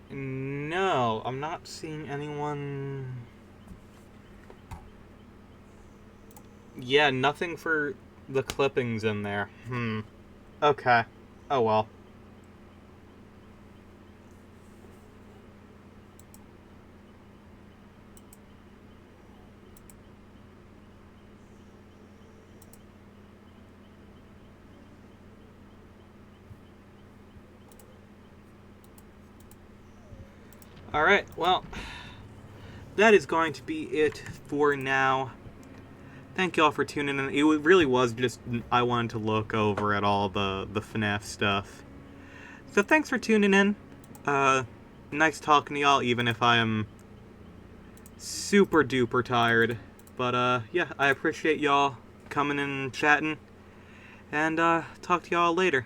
No, I'm not seeing anyone. Yeah, nothing for the clippings in there. Okay. Oh well. Alright, well, that is going to be it for now. Thank y'all for tuning in. It really was just, I wanted to look over at all the FNAF stuff. So thanks for tuning in. Nice talking to y'all, even if I am super duper tired. But, yeah, I appreciate y'all coming in and chatting. And, talk to y'all later.